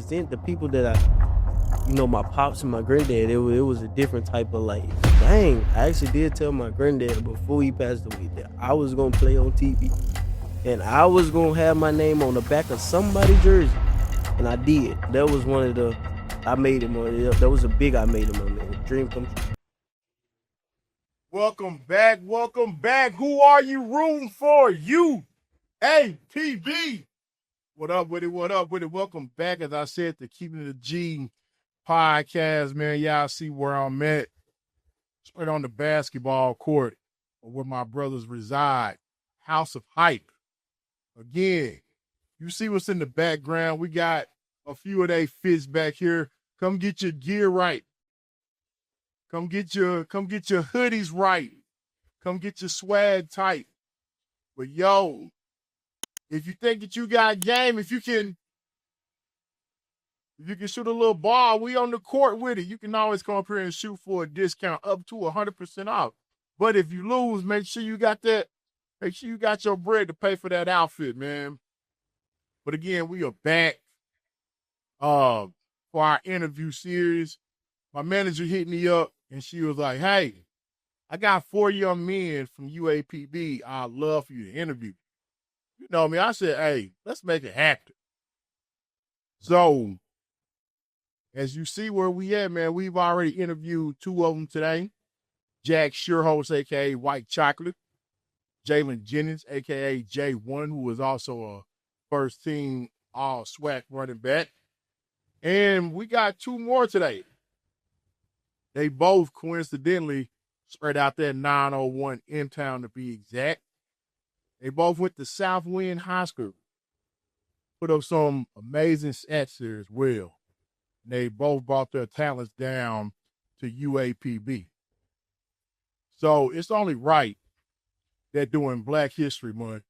represent the people that my pops and my granddad, it was a different type of like, dang, I actually did tell my granddad before he passed away that I was going to play on TV. And I was going to have my name on the back of somebody's jersey. And I did. That was one of the, I made him on it. That was a big I made him on it. Dream come true. Welcome back. Welcome back. Who are you rooting for? UAPB. What up with it? What up with it? Welcome back. As I said, to KeepinGitaG podcast, man. Y'all see where I'm at. Straight on the basketball court where my brothers reside. House of Hype. Again, you see what's in the background. We got a few of they fits back here. Come get your gear right. Come get your hoodies right. Come get your swag tight. But yo, if you think that you got game, if you can shoot a little ball, we on the court with it. You can always come up here and shoot for a discount up to 100% off. But if you lose, make sure you got your bread to pay for that outfit, man. But again, we are back for our interview series. My manager hit me up and she was like, hey, I got 4 young men from UAPB I'd love for you to interview. You know me, I said, hey, let's make it happen. So, as you see where we at, man, we've already interviewed 2 of them today. Jack Sherholtz, a.k.a. White Chocolate. Jalen Jennings, a.k.a. J1, who was also a first-team all-SWAC running back. And we got 2 more today. They both coincidentally spread out that 901 M-Town to be exact. They both went to Southward High School. Put up some amazing stats there as well. And they both brought their talents down to UAPB. So it's only right that during Black History Month,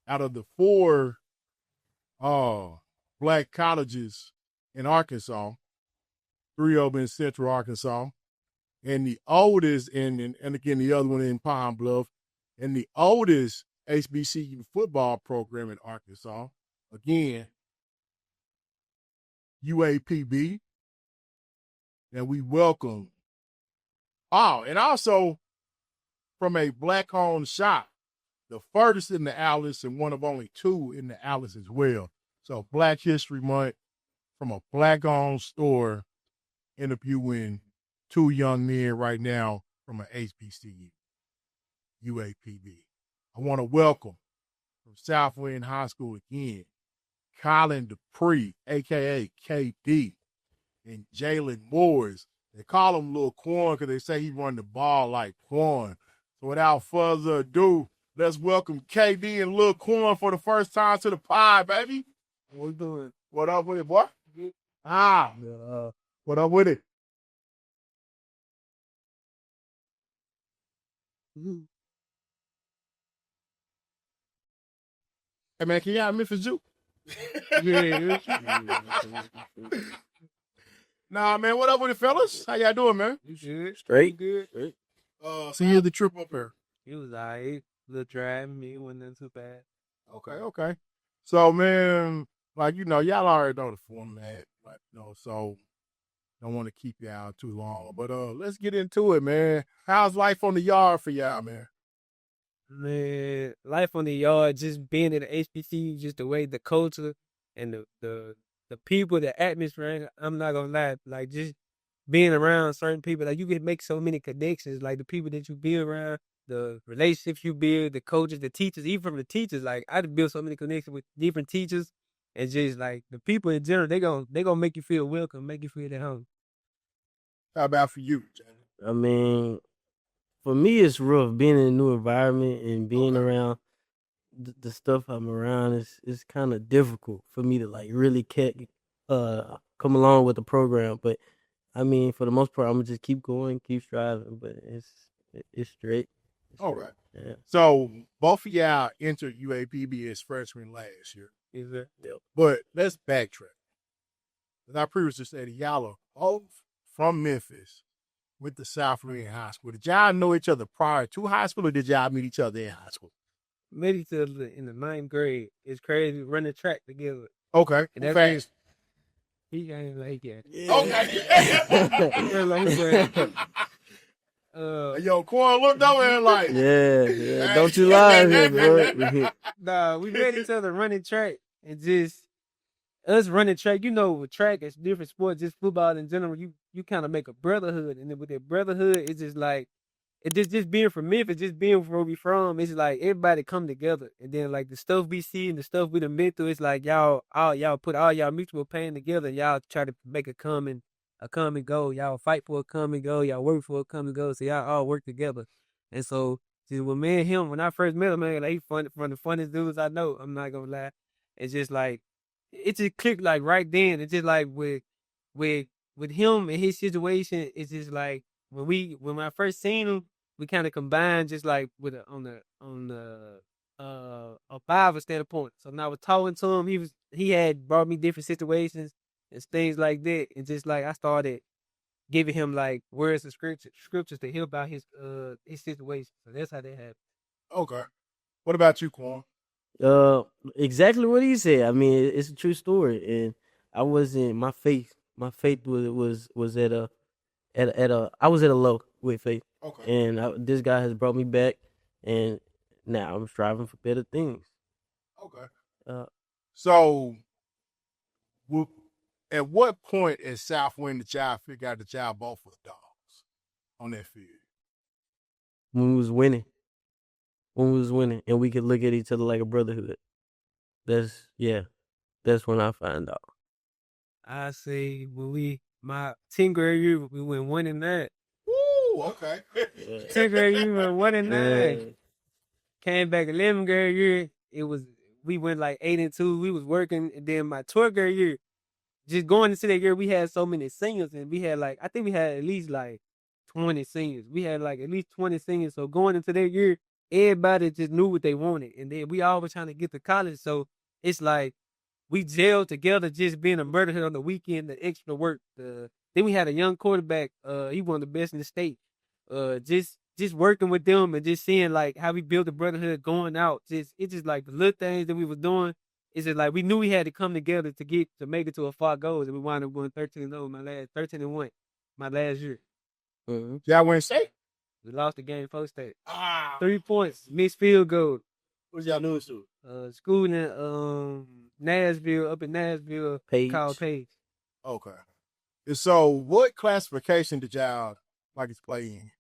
out of the 4 black colleges in Arkansas, 3 of them in Central Arkansas, and the oldest, and again, the other one in Pine Bluff, and the oldest HBCU football program in Arkansas, again, UAPB, and we welcome, and also from a black-owned shop, the furthest in the Alice and one of only 2 in the Alice as well. So Black History Month from a black-owned store, interviewing 2 young men right now from an HBCU, UAPB. I want to welcome from Southward High School again, Kylon Dupree, a.k.a. KD, and Jalen Moores. They call him Lil Quon because they say he run the ball like Quon. So without further ado, let's welcome KD and Lil Quon for the first time to the pod, baby. What we doing? What up with it, boy? What up with it? Hey, man, can y'all Memphis Juke? Nah, man, what up with it, fellas? How y'all doing, man? You good? Straight? Good. Straight. So here's the trip up here. It was all right. Little drive, me wasn't too bad. Okay. So, man, like, y'all already know the format, so don't want to keep y'all too long. But let's get into it, man. How's life on the yard for y'all, man? Man, life on the yard, just being in the HBCU, just the way the culture and the people, the atmosphere, I'm not going to lie, like just being around certain people, like you can make so many connections, like the people that you be around, the relationships you build, the coaches, the teachers, even from the teachers, like I just built so many connections with different teachers, and just like the people in general, they gonna make you feel welcome, make you feel at home. How about for you, Jenny? I mean, for me, it's rough being in a new environment and being around the stuff I'm around. It's kind of difficult for me to like really come along with the program. But I mean, for the most part, I'm gonna just keep going, keep striving. But it's straight. All right. Yeah. So both of y'all entered UAPB as freshmen last year. Is it? Yep. But let's backtrack. As I previously said, y'all are both from Memphis with the Southward High School. Did y'all know each other prior to high school, or did y'all meet each other in high school? Met each other in the 9th grade. It's crazy running track together. Okay. And that's fast. He ain't like that. Okay. Yo, Quon looked over and like, yeah. Don't you lie here, bro. Nah, we met each other running track and just us running track. You know, with track, it's different sports, just football in general. You kind of make a brotherhood, and then with that brotherhood, it's just like it just being from Memphis, just being from where we from. It's like everybody come together, and then like the stuff we see and the stuff we done been through. It's like y'all put all y'all mutual pain together. And y'all try to make a come and go. Y'all fight for a come and go. Y'all work for a come and go. So y'all all work together. And so just with me and him, when I first met him, man, like he fun from the funniest dudes I know. I'm not gonna lie. It's just like it just clicked like right then. It's just like with him and his situation, it's just like when I first seen him, we kind of combined just like with on the a 5 standpoint. So when I was talking to him, he had brought me different situations and things like that, and just like I started giving him like words of scriptures to help out his situation. So that's how that happened. okay. What about you, Quon? Exactly what he said. I mean, it's a true story, and I wasn't my faith. My faith was at a I was at a low with faith, Okay. and this guy has brought me back, and now I'm striving for better things. Okay. Uh, So, at what point at Southwind did y'all figure out that y'all both was dogs on that field? when we was winning, and we could look at each other like a brotherhood. That's when I find out. I say when my 10th grade year, we went 1-9. Woo, okay. 10th grade year, we went 1-9. Came back 11th grade year, we went like 8-2. We was working, and then my 12th grade year, just going into that year, we had so many seniors, and we had like I think we had at least like 20 seniors. We had like at least 20 seniors. So going into that year, everybody just knew what they wanted, and then we all were trying to get to college. So it's like we gelled together, just being a brotherhood on the weekend, the extra work. Then we had a young quarterback. He one of the best in the state. Just working with them and just seeing like how we built the brotherhood going out. It's just like the little things that we was doing. It's just like we knew we had to come together to make it to a far goals, and we wound up going 13-0 13-1 my last year. Mm-hmm. Y'all win state? We lost the game 4 state. 3 3 points, missed field goal. What's y'all news to? School in Nashville, up in Nashville, called Page. Okay. And so, what classification did y'all like to play in?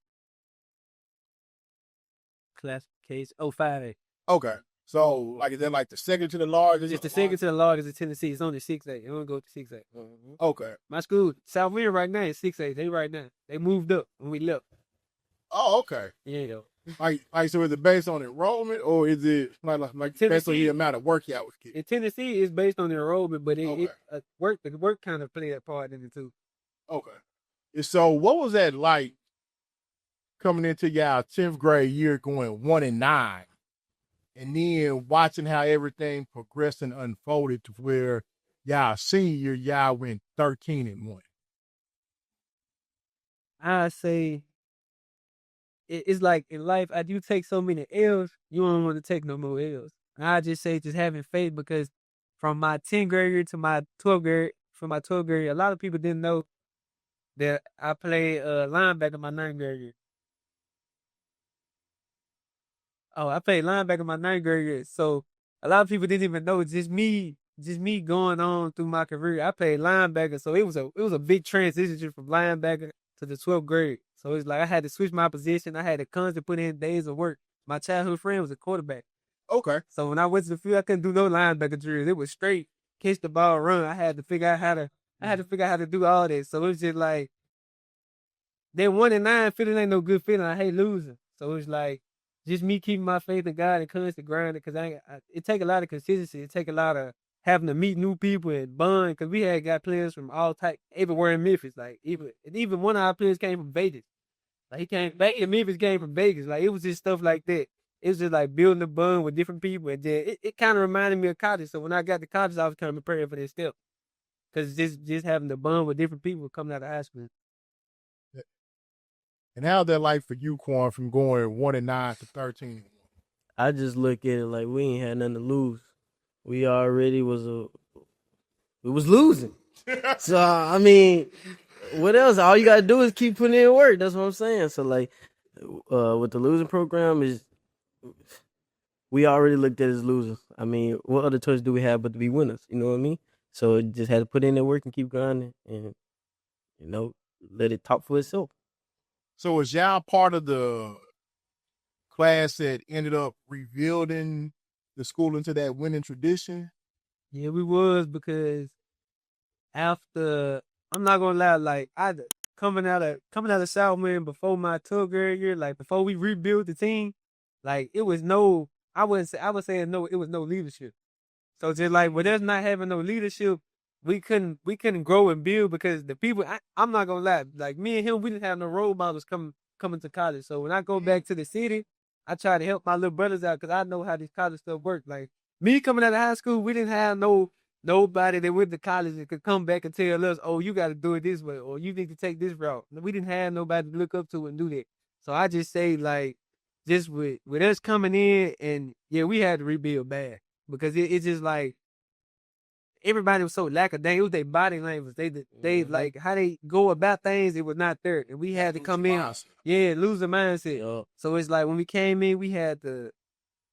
Classification 5A. Okay. So, like, is that like the second to the largest? It's the second to the largest in Tennessee. It's only 6A. It don't go to 6A. Mm-hmm. Okay. My school, Southwind right now is 6A. They right now. They moved up when we left. Oh, okay. Yeah, though. Like, so is it based on enrollment, or is it like based on the amount of work y'all was getting? In Tennessee, it's based on the enrollment, but Okay. the work kind of played a part in it too. Okay. And so, what was that like coming into y'all 10th grade year, going 1-9, and then watching how everything progressed and unfolded to where y'all senior year, y'all went 13-1? I say it's like in life, I do take so many L's, you don't want to take no more L's. I just say just having faith, because from my 10th grade year to my 12th grade, a lot of people didn't know that I played linebacker my 9th grade year. Oh, I played linebacker my 9th grade year. So a lot of people didn't even know. Just me going on through my career. I played linebacker, so it was a big transition from linebacker to the 12th grade. So it's like I had to switch my position. I had to constantly put in days of work. My childhood friend was a quarterback. Okay. So when I went to the field, I couldn't do no linebacker drills. It was straight catch the ball, run. I had to figure out how to do all that. So it was just like that 1-9 feeling ain't no good feeling. I hate losing. So it's like just me keeping my faith in God and constant grinding, because it take a lot of consistency. It take a lot of having to meet new people and bond, because we had got players from all type everywhere in Memphis. Like even one of our players came from Vegas. Like he came back in Memphis, came from Vegas. Like it was just stuff like that. It was just like building a bond with different people, and then it kind of reminded me of college. So when I got to college, I was kind of preparing for this step, because just having the bond with different people coming out of high school. And how's that like for you, Quon, from going 1-9 to 13-1? I just look at it like we ain't had nothing to lose. We already was losing. So I mean, what else? All you gotta do is keep putting in work. That's what I'm saying. So like, with the losing program is, we already looked at it as losers. I mean, what other choice do we have but to be winners? You know what I mean? So it just had to put in the work and keep grinding, and let it talk for itself. So was y'all part of the class that ended up rebuilding the school into that winning tradition? Yeah, we was, because after, I'm not gonna lie, like coming out of Southman before my 12th grade year, like before we rebuilt the team, like it was no, I was saying no, it was no leadership. So just like with us not having no leadership, we couldn't grow and build, because the people, I'm not gonna lie, like me and him, we didn't have no role models coming to college. So when I go back to the city, I try to help my little brothers out, because I know how this college stuff works. Like me coming out of high school, we didn't have nobody that went to college that could come back and tell us, oh, you got to do it this way, or you need to take this route. We didn't have nobody to look up to and do that. So I just say, like, just with us coming in, and yeah, we had to rebuild bad, because it's just like everybody was so lackadaisical. It was their body language. They like how they go about things. It was not there, and we had to come in. Yeah, lose the mindset. Yup. So it's like when we came in, we had to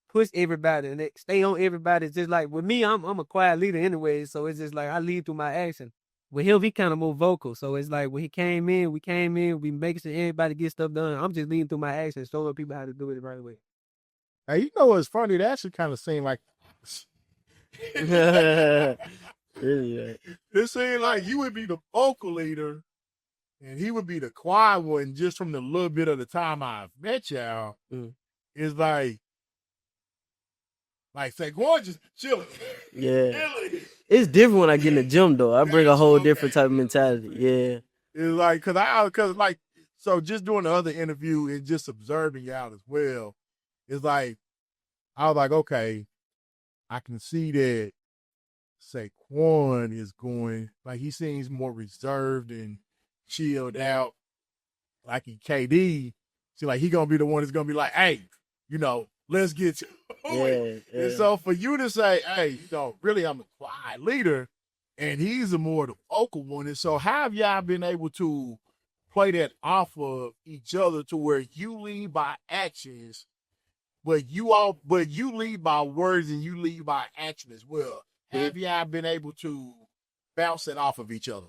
push everybody and stay on everybody. It's just like with me, I'm a quiet leader anyway, so it's just like I lead through my action. With him, he kind of more vocal, so it's like when he came in, we making sure everybody get stuff done. I'm just leading through my action, showing people how to do it the right way. Hey, you know what's funny? That actually kind of seemed like Really, it seemed like you would be the vocal leader and he would be the quiet one. Just from the little bit of the time I've met y'all, it's like say, Quon just chilling. yeah. Chilling. It's different when I get in the gym though. I bring a whole different type of mentality. Yeah. It's like, so just doing the other interview and just observing y'all as well, it's like, I was like, okay, I can see that, say, Quon is going, like, he seems more reserved and chilled out. Like in KD, see, like, he gonna be the one that's gonna be like, hey, let's get to it. Yeah. And so for you to say, hey, really, I'm a quiet leader, and he's a more the vocal one. And so how have y'all been able to play that off of each other to where you lead by actions, but you lead by words and you lead by action as well? Have y'all been able to bounce it off of each other?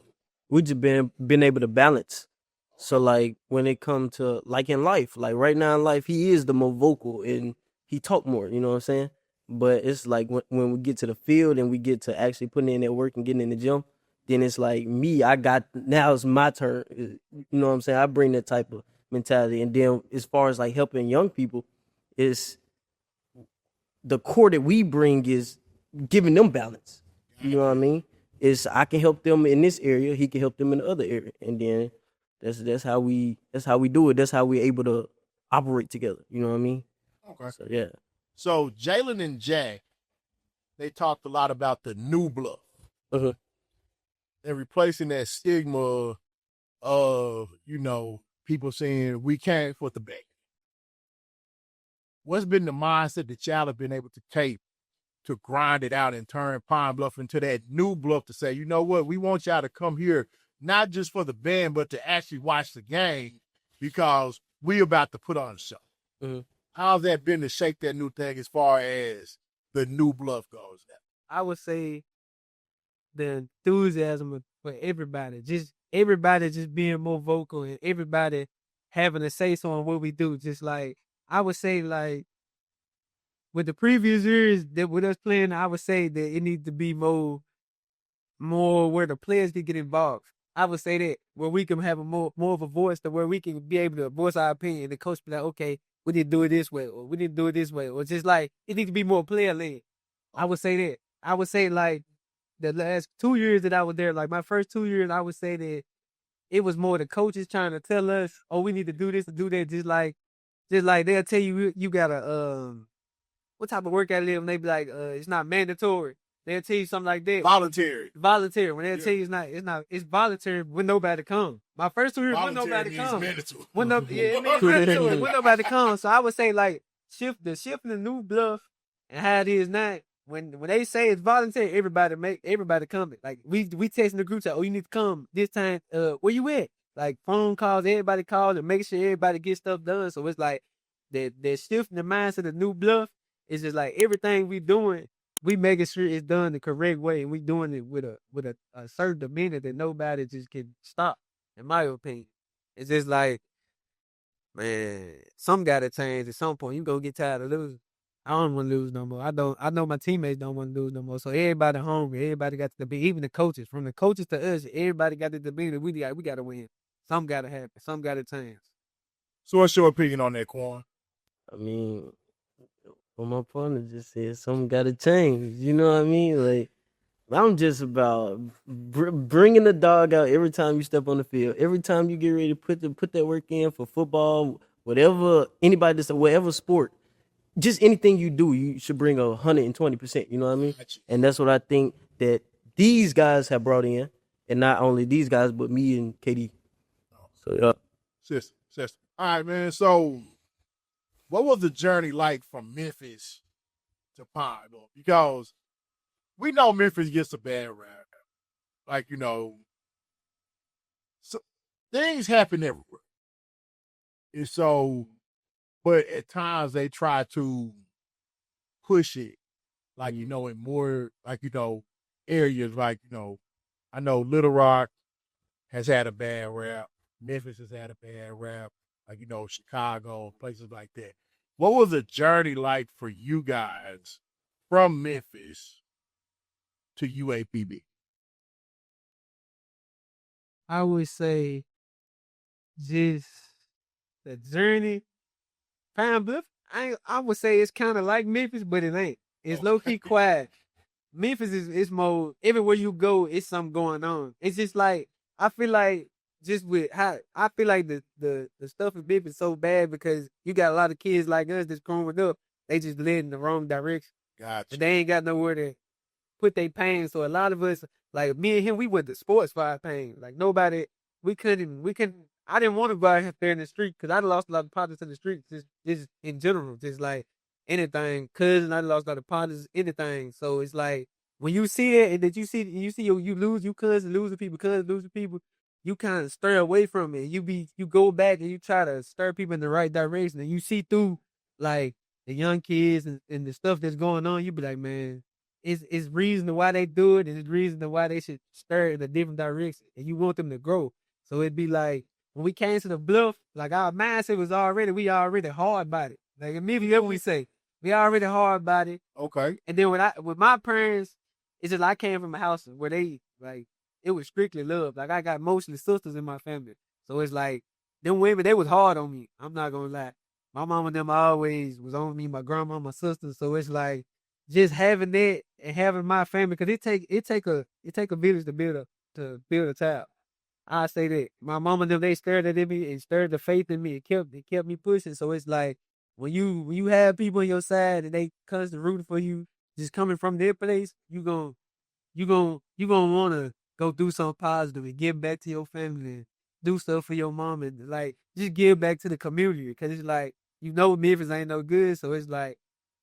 We just been able to balance. So like when it comes to like in life, like right now in life, he is the more vocal and he talk more, you know what I'm saying? But it's like when we get to the field and we get to actually putting in that work and getting in the gym, then it's like now it's my turn. You know what I'm saying? I bring that type of mentality. And then as far as like helping young people, it's the core that we bring is giving them balance. You know what I mean? Is I can help them in this area, he can help them in the other area. And then that's how we do it. That's how we're able to operate together. You know what I mean? Okay. So yeah. So Jalen and Jack, they talked a lot about the new bluff. Uh-huh. And replacing that stigma of, people saying we came for the bait. What's been the mindset that y'all have been able to take to grind it out and turn Pine Bluff into that new bluff to say, you know what, we want y'all to come here, not just for the band, but to actually watch the game because we about to put on a show. Mm-hmm. How's that been to shake that new thing as far as the new bluff goes now? I would say the enthusiasm for everybody just being more vocal and everybody having a say so on what we do. Just like, I would say, like, with the previous years that with us playing, I would say that it needs to be more where the players can get involved. I would say that where we can have a more of a voice, to where we can be able to voice our opinion. The coach be like, okay, we need to do it this way, or we need to do it this way, or just like it needs to be more player led. I would say that. I would say like the last 2 years that I was there, like my first 2 years, I would say that it was more the coaches trying to tell us, oh, we need to do this and do that. Just like they'll tell you gotta what type of workout it is, and they be like, it's not mandatory. They'll tell you something like that. Voluntary. When they'll tell you it's voluntary when nobody come. My first 2 years when nobody come. When nobody come. So I would say like shifting the new bluff and how it is now, when they say it's voluntary, everybody come. Like we texting the group chat, oh, you need to come this time. Where you at? Like phone calls, everybody calls and make sure everybody gets stuff done. So it's like that shifting the mindset of New Bluff is just like everything we doing, we making sure it's done the correct way, and we doing it with a certain demeanor that nobody just can stop. In my opinion, it's just like, man, some gotta change at some point. You gonna get tired of losing. I don't want to lose no more. I know my teammates don't want to lose no more. So everybody hungry. Everybody got to be. Even the coaches, from the coaches to us, everybody got to be. We got to win. Something got to happen. Something got to change. So what's your opinion on that, Quon? I mean, what my partner just said, something got to change. You know what I mean? Like, I'm just about bringing the dog out every time you step on the field. Every time you get ready to put that work in for football, whatever, anybody that's whatever sport. Just anything you do, you should bring 120%. You know what I mean? And that's what I think that these guys have brought in, and not only these guys, but me and KD. So yeah, sister. All right, man. So, what was the journey like from Memphis to Pine Bluff? Because we know Memphis gets a bad rap. Like, so things happen everywhere, and so. But at times they try to push it, like, in more, like, areas like, I know Little Rock has had a bad rap. Memphis has had a bad rap. Like, Chicago, places like that. What was the journey like for you guys from Memphis to UAPB? I would say just the journey. Pine Bluff, I would say it's kind of like Memphis, but it ain't. It's low key quiet. Memphis is more, everywhere you go, it's something going on. It's just like, I feel like just with how I feel like the stuff in Memphis is so bad because you got a lot of kids like us that's growing up, they just led in the wrong direction. Gotcha. And they ain't got nowhere to put their pain. So a lot of us, like me and him, we went to sports for our pain. Like nobody, we couldn't. I didn't want to go out there in the street because I lost a lot of partners in the street, just in general, just like anything. Cousin, I lost a lot of partners, anything. So it's like when you see it and that you see you lose, you cousin losing people, you kind of stir away from it. You go back and you try to stir people in the right direction, and you see through like the young kids and the stuff that's going on. You be like, man, it's reason why they do it, and it's reason why they should stir in a different direction, and you want them to grow. So it'd be like, when we came to the Bluff, like our mindset was we already hard about it. Like immediately we say, we already hard about it. Okay. And then with my parents, it's just I came from a house where they like it was strictly love. Like I got mostly sisters in my family. So it's like them women, they was hard on me. I'm not gonna lie. My mom and them always was on me, my grandma, my sisters. So it's like just having that and having my family, because it take a village to build a child. I say that my mama and them, they stirred it in me and stirred the faith in me. It kept me pushing. So it's like when you have people on your side and they constantly rooting for you, just coming from their place, you gonna want to go do something positive and give back to your family and do stuff for your mom and like just give back to the community, because it's like Memphis ain't no good. So it's like,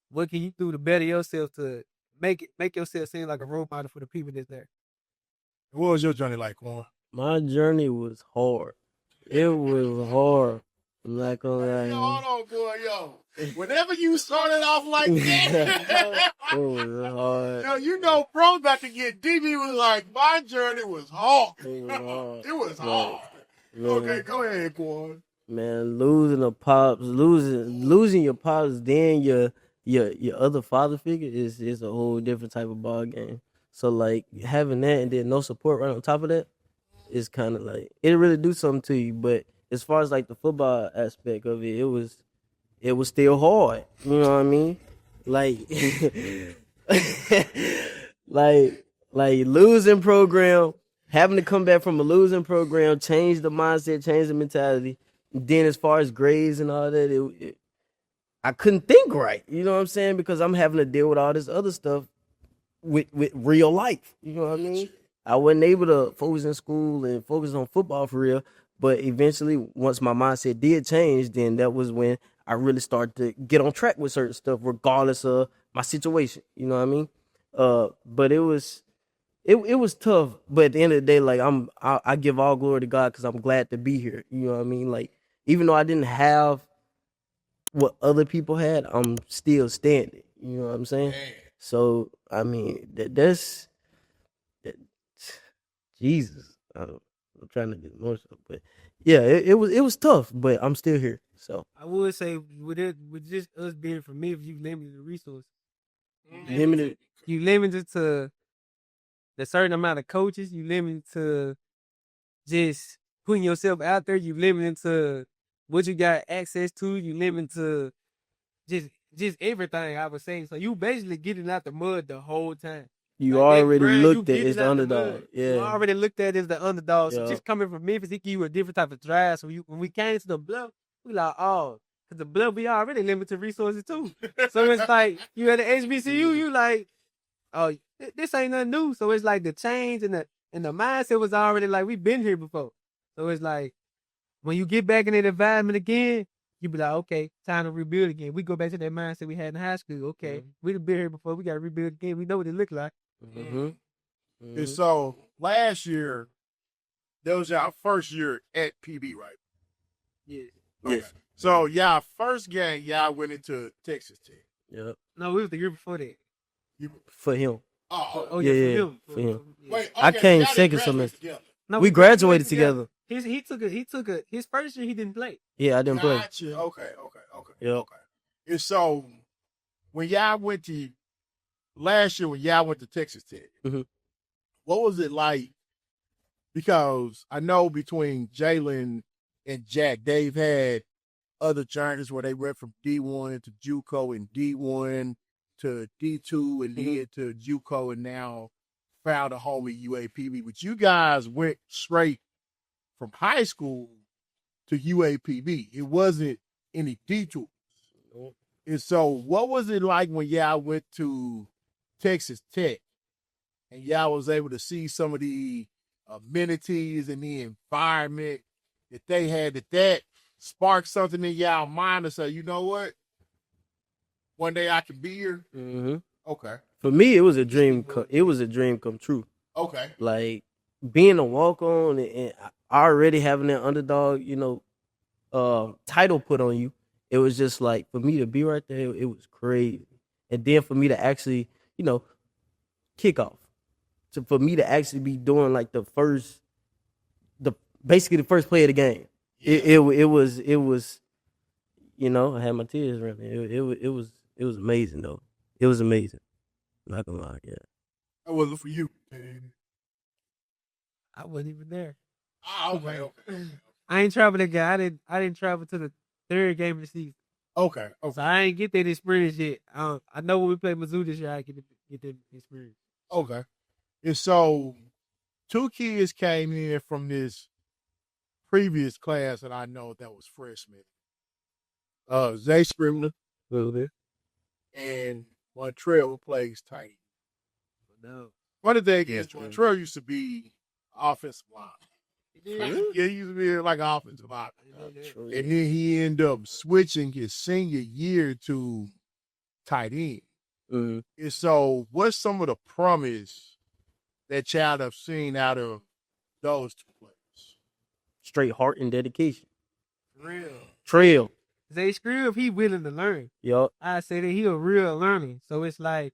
what can you do to better yourself to make yourself seem like a role model for the people that's there? What was your journey like, Quon? My journey was hard. It was hard. I'm not gonna lie. Yo, hold on, boy, yo. Whenever you started off like that, it was hard. Yo, bro about to get deep. He was like, my journey was hard. It was hard. It was hard. Man, okay, go ahead, Quon. Man, losing your pops, then your other father figure is a whole different type of ball game. So like having that and then no support right on top of that, it's kind of like it really do something to you. But as far as like the football aspect of it, it was still hard. You know what I mean? Like like losing program, having to come back from a losing program, change the mindset, change the mentality. Then as far as grades and all that, I couldn't think right. You know what I'm saying? Because I'm having to deal with all this other stuff with real life. You know what I mean? I wasn't able to focus in school and focus on football for real. But eventually, once my mindset did change, then that was when I really started to get on track with certain stuff, regardless of my situation. You know what I mean? But it was tough. But at the end of the day, like I give all glory to God because I'm glad to be here. You know what I mean? Like even though I didn't have what other people had, I'm still standing. You know what I'm saying? Man. So I mean that's Jesus. I'm trying to get emotional, but yeah, it was tough, but I'm still here. So I would say with just us being from Memphis, you limited the resources. limited. You limited to the certain amount of coaches. You limited to just putting yourself out there. You limited to what you got access to. You limited to just everything. I would say. So you basically getting out the mud the whole time. You Like that already grind, looked you at it as getting the out underdog. mud. Yeah. You already looked at it as the underdog. So Yeah. just coming from Memphis, it give you a different type of drive. So when we came to the Bluff, we like, oh, because the Bluff, we already limited resources too. So it's like, you at the HBCU, you like, oh, this ain't nothing new. So it's like the change and the mindset was already like, we've been here before. So it's like, when you get back in that environment again, you be like, okay, time to rebuild again. We go back to that mindset we had in high school. Okay, we've been here before. We got to rebuild again. We know what it look like. Mm-hmm. And so last year, that was our first year at PB, right? Yeah. Okay. Yes. So y'all first game, y'all went into Texas Tech. Yep. No, we was the year before that. For him. Oh, Yeah, for for him. Wait, I okay, came y'all didn't second graduate semester. together. No, We graduated together. He took his first year he didn't play. Yeah, I didn't play. Gotcha. Okay. Yep. Okay. And so when y'all went to last year, when y'all went to Texas Tech, Mhm. what was it like? Because I know between Jalen and Jack, they've had other journeys where they went from D1 to JUCO and D1 to D2 and then to JUCO and now found a home at UAPB. But you guys went straight from high school to UAPB. It wasn't any detours. And so what was it like when y'all went to Texas Tech and y'all was able to see some of the amenities and the environment that they had, that sparked something in y'all mind to say, you know what? One day I can be here. Mm-hmm. Okay. For me, it was a dream. It was a dream come true. Okay. Like being a walk on and already having that underdog, title put on you. It was just like for me to be right there, it was crazy. And then for me to actually, kick off. So for me to actually be doing like basically the first play of the game. Yeah. It was I had my tears running. It was amazing though. It was amazing. Not gonna lie, yeah. That wasn't for you. I wasn't even there. Okay. I ain't travel that guy. I didn't travel to the third game of the season. Okay. So I ain't get that experience yet. I know when we play Mizzou this year, I get that experience. Okay. And so 2 kids came in from this previous class that I know that was freshmen. Zay Scribner A little bit. and Montreal, who plays tight. No. One of the things is Montreal used to be offensive line. Yeah, he used to be like offensive line. And then he ended up switching his senior year to tight end. Mm-hmm. And so what's some of the promise that y'all have seen out of those 2 players? Straight heart and dedication. Real. Trail. Zay Scribb, he willing to learn. Yup. I say that he a real learner. So it's like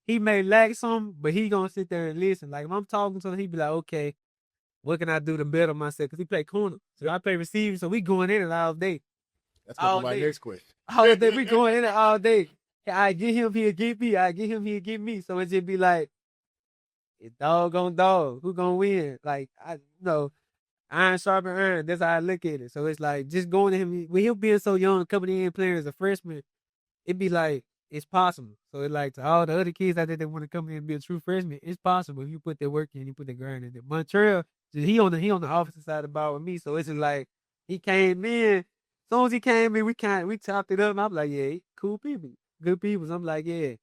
he may lack some, but he gonna sit there and listen. Like if I'm talking to him, he be like, okay, what can I do to better myself? Because he play corner. So I play receiver, so we going in it all day. That's gonna be my next question. All day, we going in it all day. I get him, he'll get me. I get him, he'll get me. So it just be like, it's dog on dog. Who gonna win? Like, iron sharpen iron. That's how I look at it. So it's like, just going to him, with him being so young, coming in playing as a freshman, it'd be like, it's possible. So it's like, to all the other kids out there that want to come in and be a true freshman, it's possible if you put that work in, you put that grind in there. Montreal, he on the offensive side of the ball with me. So it's just like, he came in. As soon as he came in, we chopped it up. And I'm like, yeah, cool people, good people. So I'm like, yeah,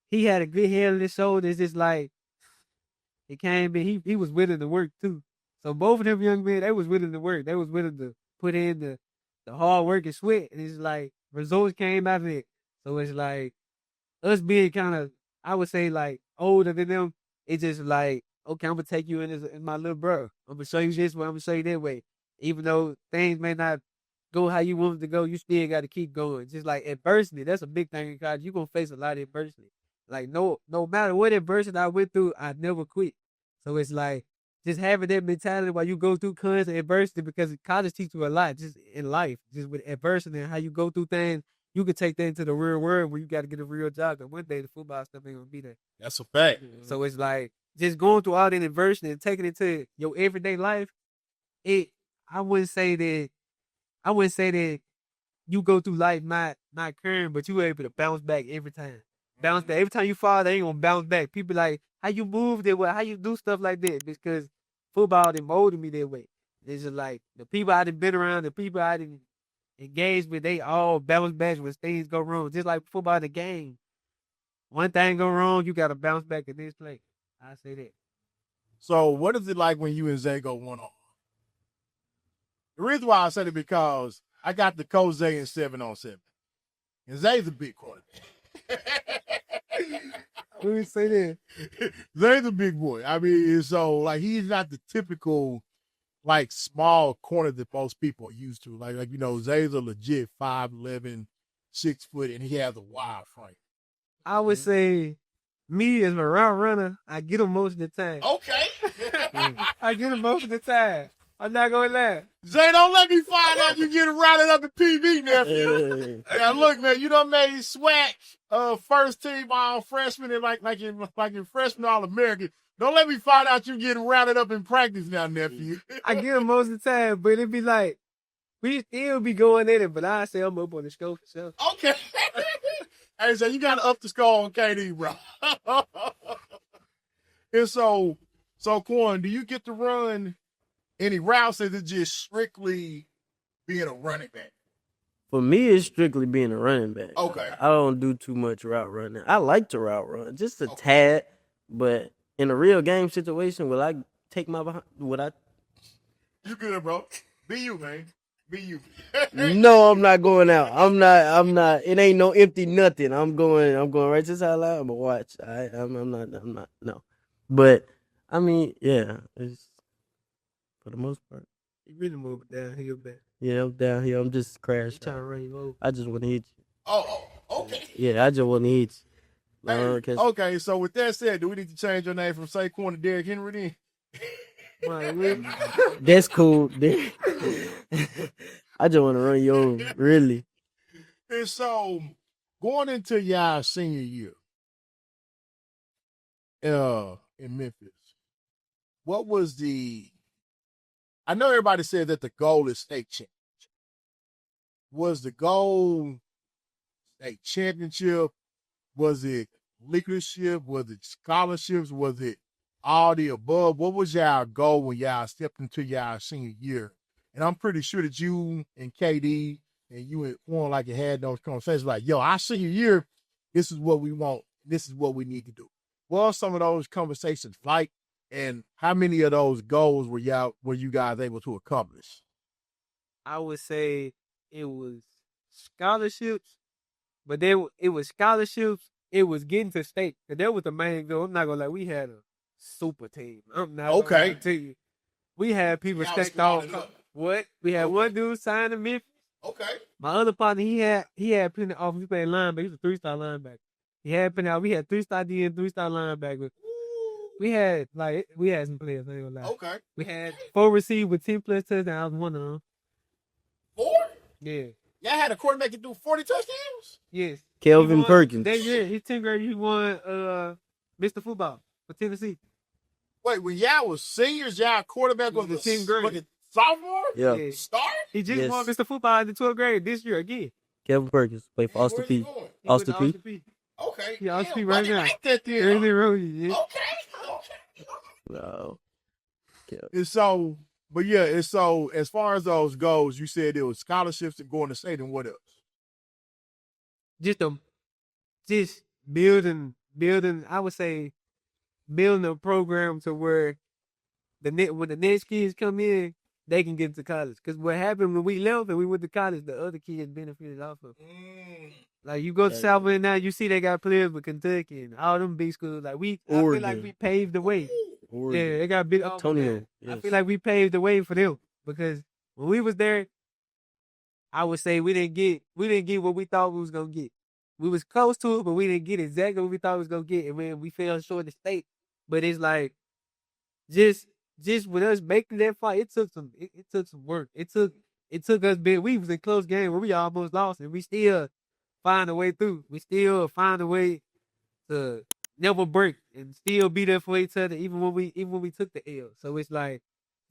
he had a good head on his shoulders. It's just like, he came in, he was willing to work too. So both of them young men, they was willing to work. They was willing to put in the hard work and sweat. And it's like, results came out of it. So it's like, us being kind of I would say like older than them, it's just like, okay, I'm gonna take you in as my little bro. I'm gonna show you this way, I'm gonna show you that way. Even though things may not go how you want them to go, you still gotta keep going. Just like adversity, that's a big thing in college. You're gonna face a lot of adversity. Like no matter what adversity I went through, I never quit. So it's like just having that mentality while you go through constant adversity, because college teaches you a lot just in life, just with adversity and how you go through things. You can take that into the real world where you got to get a real job. And one day the football stuff ain't gonna be there. That's a fact. So it's like just going through all that adversity and taking it to your everyday life. I wouldn't say that you go through life not caring, but you able to bounce back every time. Bounce back. Every time you fall, they ain't gonna bounce back. People like, how you move that way, how you do stuff like that. Because football done molded me that way. It's just like the people I done been around, the people I done engaged with, they all bounce back when things go wrong. Just like football the game. One thing go wrong, you gotta bounce back in this play. I say that. So what is it like when you and Zay go one-on-one? The reason why I said it because I got to coach Zay in 7-on-7. And Zay's a big quarterback. Let me say that. Zay's a big boy. I mean, so like he's not the typical like small corner that most people are used to. Like you know, Zay's a legit 5'11", 6 foot, and he has a wide frame. I would say me as a route runner, I get him most of the time. Okay. I get him most of the time. I'm not gonna lie. Zay, don't let me find out you getting routed up in PB, nephew. Now look, man, you done made SWAC first team all freshman and like in freshman all American. Don't let me find out you getting rounded up in practice now, nephew. I get him most of the time, but it be like we still be going in it. But I say I'm up on the scope for sure. Okay. Hey, so you got to up the score on KD, bro. And so Quon, do you get to run any routes, or is it just strictly being a running back? For me, it's strictly being a running back. Okay. I don't do too much route running. I like to route run, just a tad, but in a real game situation, will I take my behind? Would I? You good, bro. Be you, man. Be you. No, I'm not going out. I'm not. It ain't no empty nothing. I'm going right to the sideline. I'm gonna watch. I'm not. No. But I mean, yeah, it's for the most part. You really move downhill, man. Yeah, I'm down here. I'm just crashing. Trying to run you over. I just want to hit you. Oh, okay. Yeah, I just want to hit you. Hey, okay, so with that said, do we need to change your name from Saquon to Derrick Henry then? That's cool. I just want to run you over, really. And so, going into y'all senior year in Memphis, what was I know everybody said that the goal is state championship. Was the goal state championship? Was it leadership? Was it scholarships? Was it all the above? What was y'all goal when y'all stepped into y'all senior year? And I'm pretty sure that you and KD and you and Quon like you had those conversations like, yo, our senior year, this is what we want. This is what we need to do. What are some of those conversations like? And how many of those goals were you guys able to accomplish? I would say it was scholarships, but then it was scholarships. It was getting to state, and that was the main goal. I'm not gonna lie, we had a super team. I'm not gonna tell you. We had people stacked off. What? We had one dude signed to Memphis. Okay. My other partner, he had plenty of offers. He played linebacker. He was a 3-star linebacker. He had plenty out. We had 3-star D and 3-star linebacker. We had some players. I ain't gonna lie. Okay. We had 4 receivers with 10+ touchdowns. I was one of them. 4? Yeah. Y'all had a quarterback that do 40 touchdowns? Yes. Kelvin Perkins. That year, his 10th grade, he won Mr. Football for Tennessee. Wait, when y'all was seniors, y'all quarterback was the 10th grade. Sophomore? Yeah. Start? He just won Mr. Football in the 12th grade this year again. Kelvin Perkins played for Austin P. Austin P. Okay. Yeah, Austin P right now. Like that then. Early road, yeah. Okay. No. And so, as far as those goes, you said it was scholarships and going to state, and what else? Just building. I would say building a program to where when the next kids come in, they can get to college. Because what happened when we left and we went to college, the other kids benefited off of. Like you go to Southward now, you see they got players with Kentucky and all them big schools. Like I feel like we paved the way. Oregon. Yeah, they got big Antonio. I feel like we paved the way for them because when we was there, I would say we didn't get what we thought we was gonna get. We was close to it, but we didn't get exactly what we thought we was gonna get, and when we fell short of the state. But it's like just with us making that fight, it took some work. It took us we was in close game where we almost lost, and we still find a way through. We still find a way to never break and still be there for each other, even when we took the L. So it's like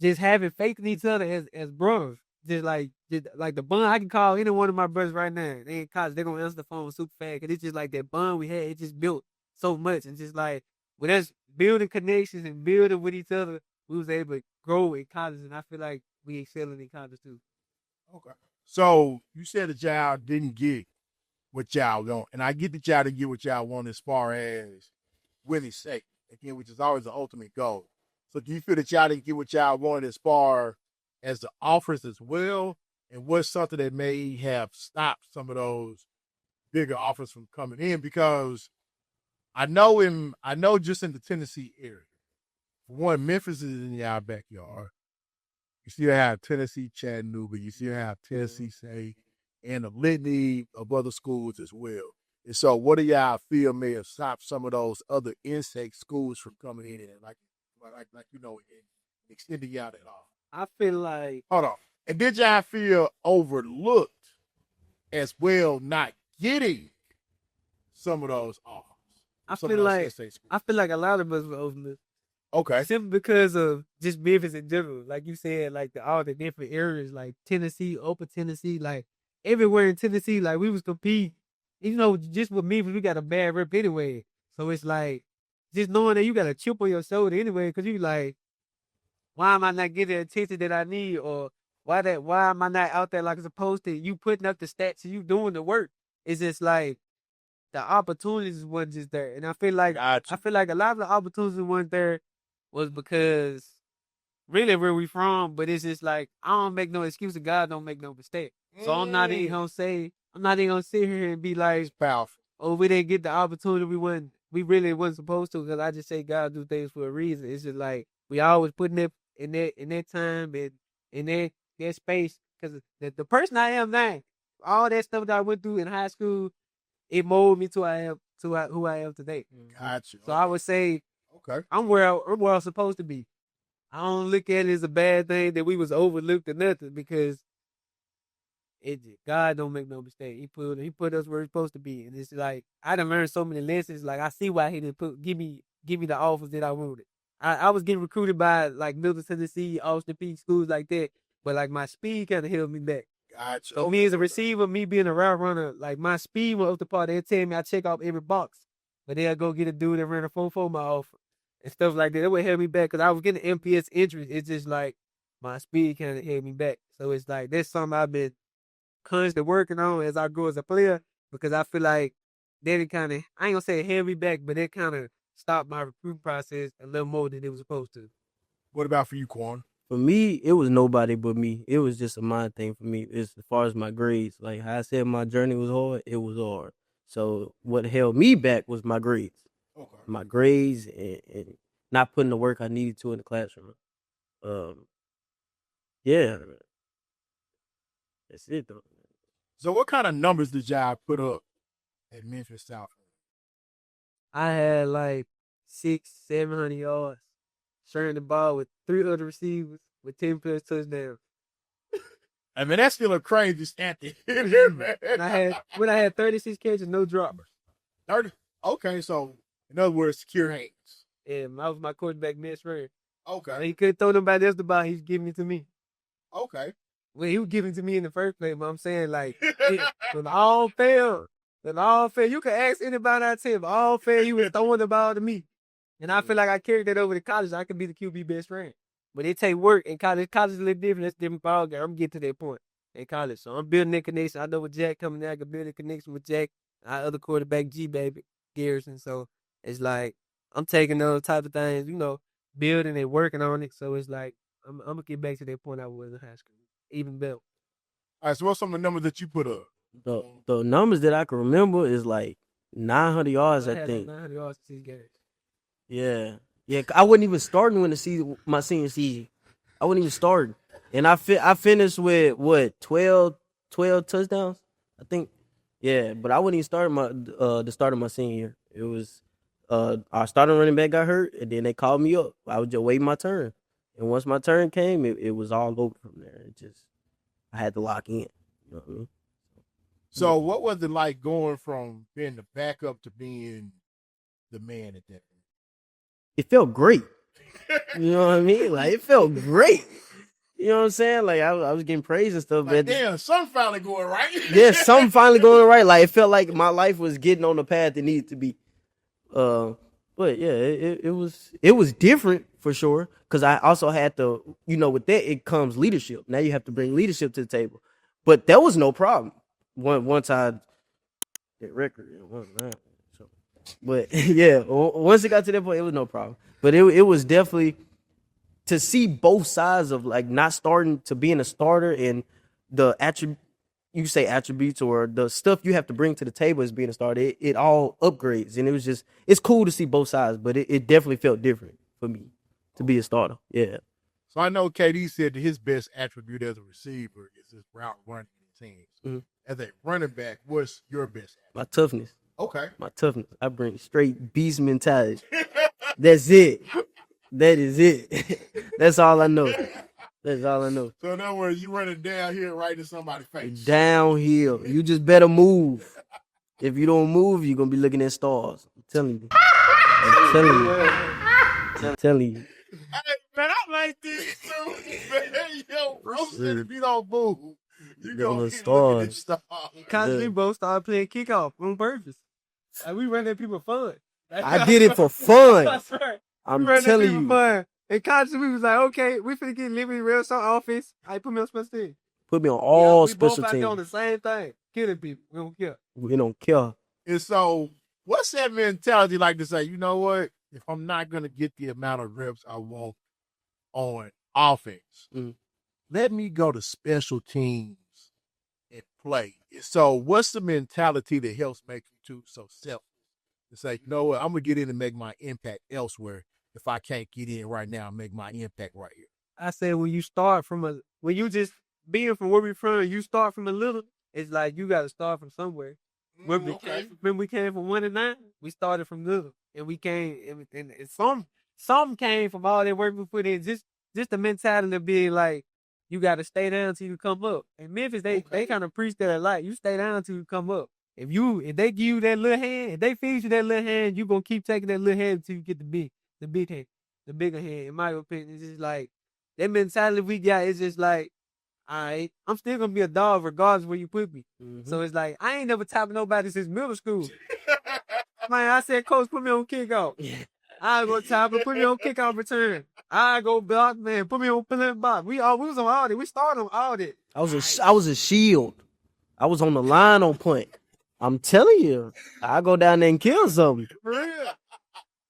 just having faith in each other as brothers. Just like the bond, I can call any one of my brothers right now. They in college, they gonna answer the phone super fast. Cause it's just like that bond we had. It just built so much, and just like with us building connections and building with each other, we was able to grow in college. And I feel like we excelling in college too. Okay. So you said that y'all didn't get what y'all want, and I get that y'all didn't get what y'all want as far as winning state, again, which is always the ultimate goal. So do you feel that y'all didn't get what y'all wanted as far as the offers as well? And what's something that may have stopped some of those bigger offers from coming in? Because I know just in the Tennessee area, for one, Memphis is in y'all backyard. You still have Tennessee, Chattanooga. You still have Tennessee State and a litany of other schools as well. And so what do y'all feel may have stopped some of those other insect schools from coming in and like extending y'all that off? I feel like Hold on. And did y'all feel overlooked as well not getting some of those offers? I feel like a lot of us were overlooked. Okay. Simply because of just Memphis in general. Like you said, like all the different areas, like Tennessee, Upper Tennessee, like everywhere in Tennessee, like we was competing. Just with Memphis, we got a bad rep anyway. So it's like, just knowing that you got a chip on your shoulder anyway, because you like, why am I not getting the attention that I need? Or why am I not out there like I'm supposed to? You putting up the stats and you doing the work. It's just like, the opportunities wasn't just there. And I feel like a lot of the opportunities weren't there was because really where we from, but it's just like I don't make no excuse and God don't make no mistake. So I'm not even gonna sit here and be like, powerful. Oh, we didn't get the opportunity we really wasn't supposed to, because I just say God do things for a reason. It's just like we always putting it in that time and in that space, because the person I am now, all that stuff that I went through in high school, it molded me to who I am today. Gotcha. So I would say, okay, I'm where I'm supposed to be. I don't look at it as a bad thing that we was overlooked or nothing, because God don't make no mistake. He put us where we're supposed to be, and it's like I done learned so many lessons. Like I see why he didn't give me the offers that I wanted. I was getting recruited by like Middle Tennessee, Austin Peay, schools like that, but like my speed kind of held me back. Gotcha. So me as a receiver, me being a route runner, like my speed went up the part. They'll tell me I check off every box, but they'll go get a dude that ran a 4.4 my offer and stuff like that. That would hold me back because I was getting MPS injuries. It's just like my speed kind of held me back. So it's like that's something I've been constantly working on as I grow as a player, because I feel like that it kind of, I ain't gonna say it held me back, but it kind of stopped my recruiting process a little more than it was supposed to. What about for you, Quon? For me, it was nobody but me. It was just a mind thing for me. As far as my grades, like how I said, my journey was hard. It was hard. So what held me back was my grades. Okay. My grades and not putting the work I needed to in the classroom. Yeah, that's it though. So what kind of numbers did y'all put up at Memphis South? I had like 600-700 yards, sharing the ball with 3 other receivers with 10+ touchdowns. I mean, that's still a crazy stat to hit here, man. And I had 36 catches, no droppers. 30. Okay, so in other words, secure hands. And I was my quarterback best friend. Okay. He couldn't throw nobody else the ball. He was giving it to me. Okay. Well, he was giving it to me in the first place, but I'm saying like, when all failed, you can ask anybody out there, but all failed, he was throwing the ball to me. And I feel like I carried that over to college. I could be the QB best friend. But it take work in college. College is a little different. That's a different ball game. I'm getting to that point in college. So I'm building that connection. I know with Jack coming there, I can build a connection with Jack, our other quarterback, G-Baby, Garrison. So it's like, I'm taking those type of things, building and working on it. So it's like, I'm gonna get back to that point I was in high school. Even better. All right, so what's some of the numbers that you put up? The numbers that I can remember is like 900 yards, I think. 900 yards to 6 games. Yeah. I wasn't even starting when my senior season. I wasn't even starting. And I finished with what, 12 touchdowns, I think. Yeah, but I wasn't even starting the start of my senior year. It was our starting running back got hurt, and then they called me up. I was just waiting my turn. And once my turn came, it was all over from there. I had to lock in. You know what I mean? So what was it like going from being the backup to being the man at that point? It felt great. You know what I mean? Like, it felt great. You know what I'm saying? Like, I was getting praise and stuff. Like, damn, something finally going right. Yeah, something finally going right. Like, it felt like my life was getting on the path it needed to be. But yeah, it was different for sure. Because I also had to, with that, it comes leadership. Now you have to bring leadership to the table. But that was no problem. Once I hit record, so. But yeah, once it got to that point, it was no problem. But it was definitely to see both sides of like not starting to being a starter and the attributes or the stuff you have to bring to the table as being a starter. It all upgrades, and it's cool to see both sides. But it definitely felt different for me to be a starter. Yeah. So I know KD said that his best attribute as a receiver is his route running teams. Mm-hmm. As a running back, what's your best attribute? My toughness. Okay. My toughness. I bring straight beast mentality. That's it. That is it. That's all I know. That's all I know. So in other words, you running downhill right in somebody's face. Downhill. You just better move. If you don't move, you're going to be looking at stars. I'm telling you. I'm telling you. Hey, man, I like this too, man. Yo, bro said if you don't move, you're going to be looking at stars. Because we both started playing kickoff on purpose. Like, we run at people fun. I did it for fun. That's right. I'm telling you. Fun. And constantly we was like, okay, we finna get Liberty real some offense. I put me on special teams. Put me on all special teams. We both out teams. there on the same thing. Killing people. We don't care. We don't care. And so, what's that mentality like to say, you know what? If I'm not going to get the amount of reps I want on offense, let me go to special teams and play. So, what's the mentality that helps make you so selfish? To say, you know what? I'm going to get in and make my impact elsewhere. If I can't get in right now and make my impact right here. I said when you just being from where we from, you start from a little, it's like you got to start from somewhere. When we came from 1 to 9, we started from little. And we came, and some came from all that work we put in. Just the mentality of being like, you got to stay down till you come up. In Memphis, they kind of preach that a lot. You stay down till you come up. If they give you that little hand, if they feed you that little hand, you going to keep taking that little hand until you get the big hand, the bigger hand. In my opinion, it's just like that mentality we got is just like, all right, I'm still gonna be a dog regardless where you put me. Mm-hmm. So it's like I ain't never topped nobody since middle school. Man, I said, Coach, put me on kickoff. I go top and put me on kickoff return. I go block, man, put me on penalty box. We was on all that. We started on all that. I was a shield. I was on the line on point. I'm telling you, I go down there and kill something. For real.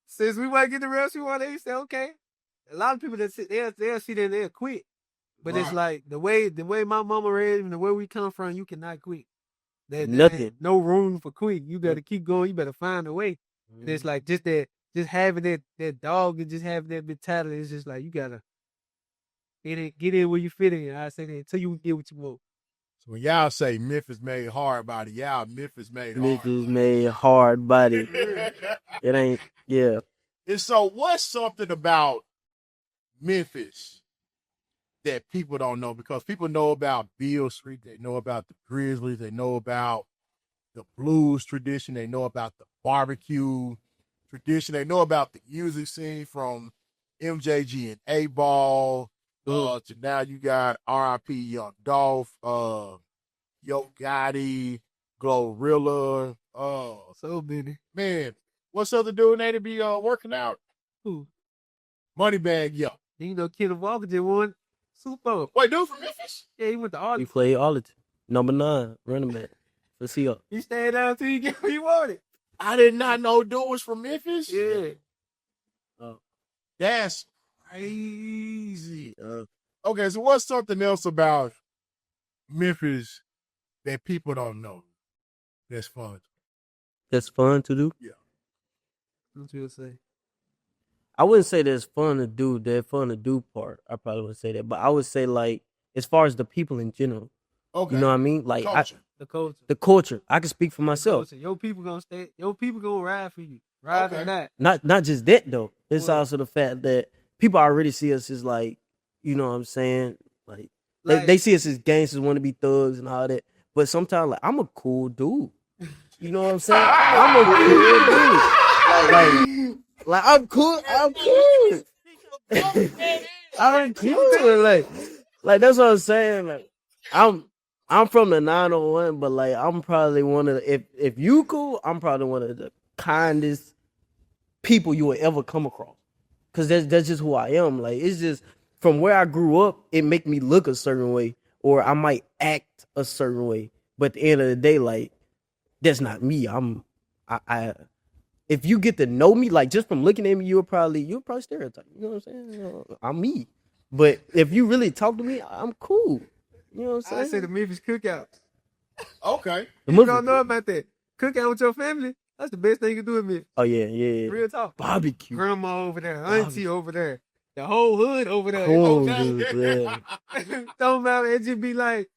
Since we might get the reps we want, they say, okay. A lot of people that sit there, they'll see that they'll quit. But right. It's like the way my mama raised and the way we come from, you cannot quit. Nothing. No room for quit. You better keep going. You better find a way. Mm-hmm. And it's like just having that dog and just having that mentality. It's just like you gotta get in where you fit in. I say that until you get what you want. So when y'all say Memphis made hard body, Memphis made hard body. It ain't, yeah. And so what's something about Memphis that people don't know? Because people know about Beale Street, they know about the Grizzlies, they know about the blues tradition, they know about the barbecue tradition, they know about the music scene from MJG and A-Ball. To now you got RIP Young Dolph, Yo Gotti, Glorilla. So many. Man, what's other dude name to be working out? Who? Moneybag Yo. You know, Kenneth Walker just won Super Bowl. Wait, dude from Memphis? Yeah, he went to Arlington. He played Arlington. Number 9, running back. Let's see up. He stayed down until you get what he wanted. I did not know dude was from Memphis. Yeah. That's crazy. Okay, so what's something else about Memphis that people don't know that's fun? That's fun to do. Yeah. What you say? I wouldn't say that's fun to do. That fun to do part. I probably wouldn't say that, but I would say like as far as the people in general. Okay. You know what I mean? Like Culture. The culture. the culture. I can speak for myself. Culture. Your people gonna stay. Your people gonna ride for you. Ride or Okay. not. Not just that though. It's What? also the fact that people already see us as like, you know what I'm saying? Like Like- they see us as gangsters, want to be thugs and all that. But sometimes like I'm a cool dude. You know what I'm saying? I'm a cool dude. Like I'm cool. I'm cool. I'm cool. Like that's what I'm saying. Like I'm from the 901, but like I'm probably one of the, if you cool, I'm probably one of the kindest people you will ever come across. Cause that's just who I am. Like it's just from where I grew up, it make me look a certain way, or I might act a certain way. But at the end of the day, like that's not me. I if you get to know me, like just from looking at me, you'll probably stereotype. You know what I'm saying? I'm me. But if you really talk to me, I'm cool. You know what I'm saying? I say the Memphis cookout. Okay. You don't know about that. Cookout with your family. That's the best thing you can do with me. Oh yeah. Real talk. Barbecue. Grandma over there, auntie over there, the whole hood over there. Cool, Okay? dude, yeah. Don't matter. It just be like,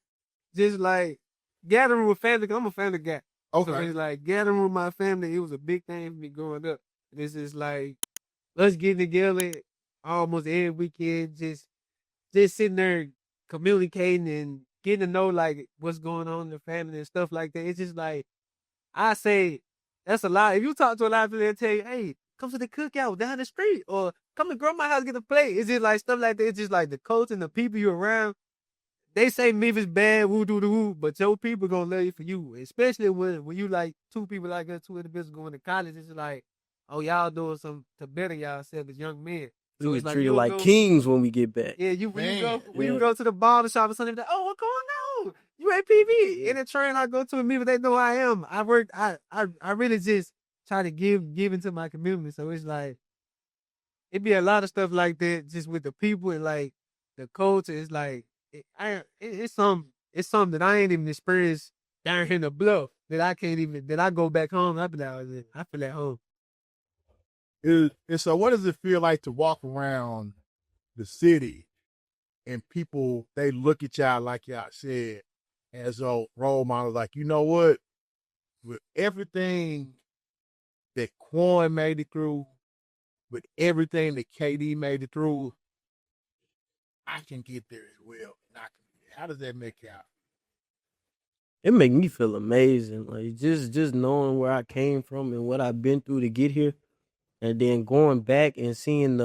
gathering with family. 'Cause I'm a family guy. Okay. So it's like gathering with my family. It was a big thing for me growing up. This is like us getting together almost every weekend, just sitting there communicating and getting to know like what's going on in the family and stuff like that. It's just like I say that's a lot. If you talk to a lot of people, they'll tell you, "Hey, come to the cookout down the street," or "Come to grandma's house get a plate." It's just like stuff like that. It's just like the culture and the people you're around. They say Memphis bad, woo doo doo woo, but your people gonna love you for you. Especially when you like two people like us, two individuals going to college. It's like, oh, y'all doing something to better yourselves as young men. We So get it's like treated you'll like go- kings when we get back. Yeah, when you Yeah. go to the barber shop or something, like, oh, what's going on? UAPB. In the train I go to, people they know I am. I really just try to give into my community. So it's like it be a lot of stuff like that, just with the people and like the culture. It's like it's something that I ain't even experienced down here in the bluff that I can't even that I go back home. I be like, I feel at home. And so what does it feel like to walk around the city and people, they look at y'all, like y'all said, as a role model, like, you know what? With everything that Quon made it through, with everything that KD made it through, I can get there as well. How does that make y'all? It make me feel amazing. Like just knowing where I came from and what I've been through to get here. And then going back and seeing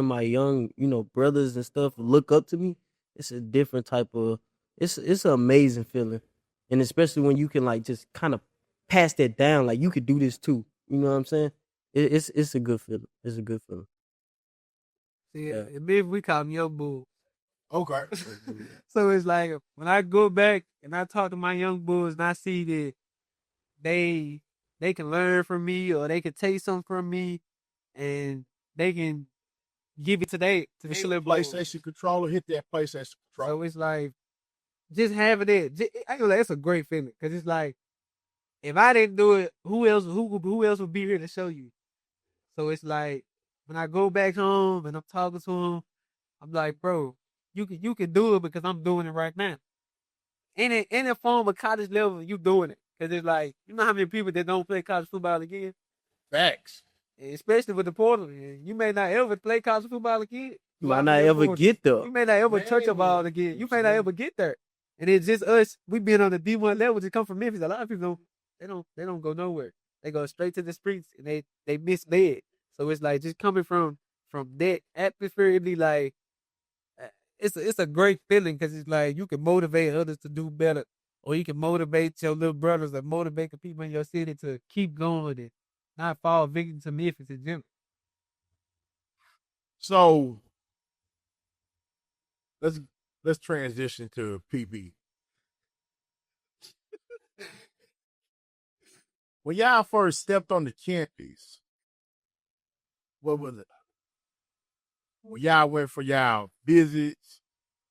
my young, brothers and stuff look up to me, it's a different type of it's an amazing feeling. And especially when you can like just kind of pass that down, like you could do this too. You know what I'm saying? It's a good feeling. It's a good feeling. See, maybe we call them young bulls. Okay. So it's like when I go back and I talk to my young bulls and I see that they can learn from me or they can take something from me and they can give it to the PlayStation controller, hit that PlayStation controller. So it's like just having it. I feel like it's a great feeling because it's like if I didn't do it, who else would be here to show you? So it's like when I go back home and I'm talking to them, I'm like, bro, you can do it because I'm doing it right now. Any form of college level, you doing it. Because it's like, you know how many people that don't play college football again? Facts. Especially with the portal. You may not ever play college football again. You might not ever get there. You may not ever touch a ball again. You may not ever get there. And it's just us. We been on the D1 level to come from Memphis. A lot of people don't go nowhere. They go straight to the streets and they misled. So it's like just coming from that atmosphere, it'd be like it's a great feeling because it's like you can motivate others to do better, or you can motivate your little brothers or motivate the people in your city to keep going and not fall victim to Memphis in general. So let's transition to PB. When y'all first stepped on the campus, what was it? when y'all went for y'all visits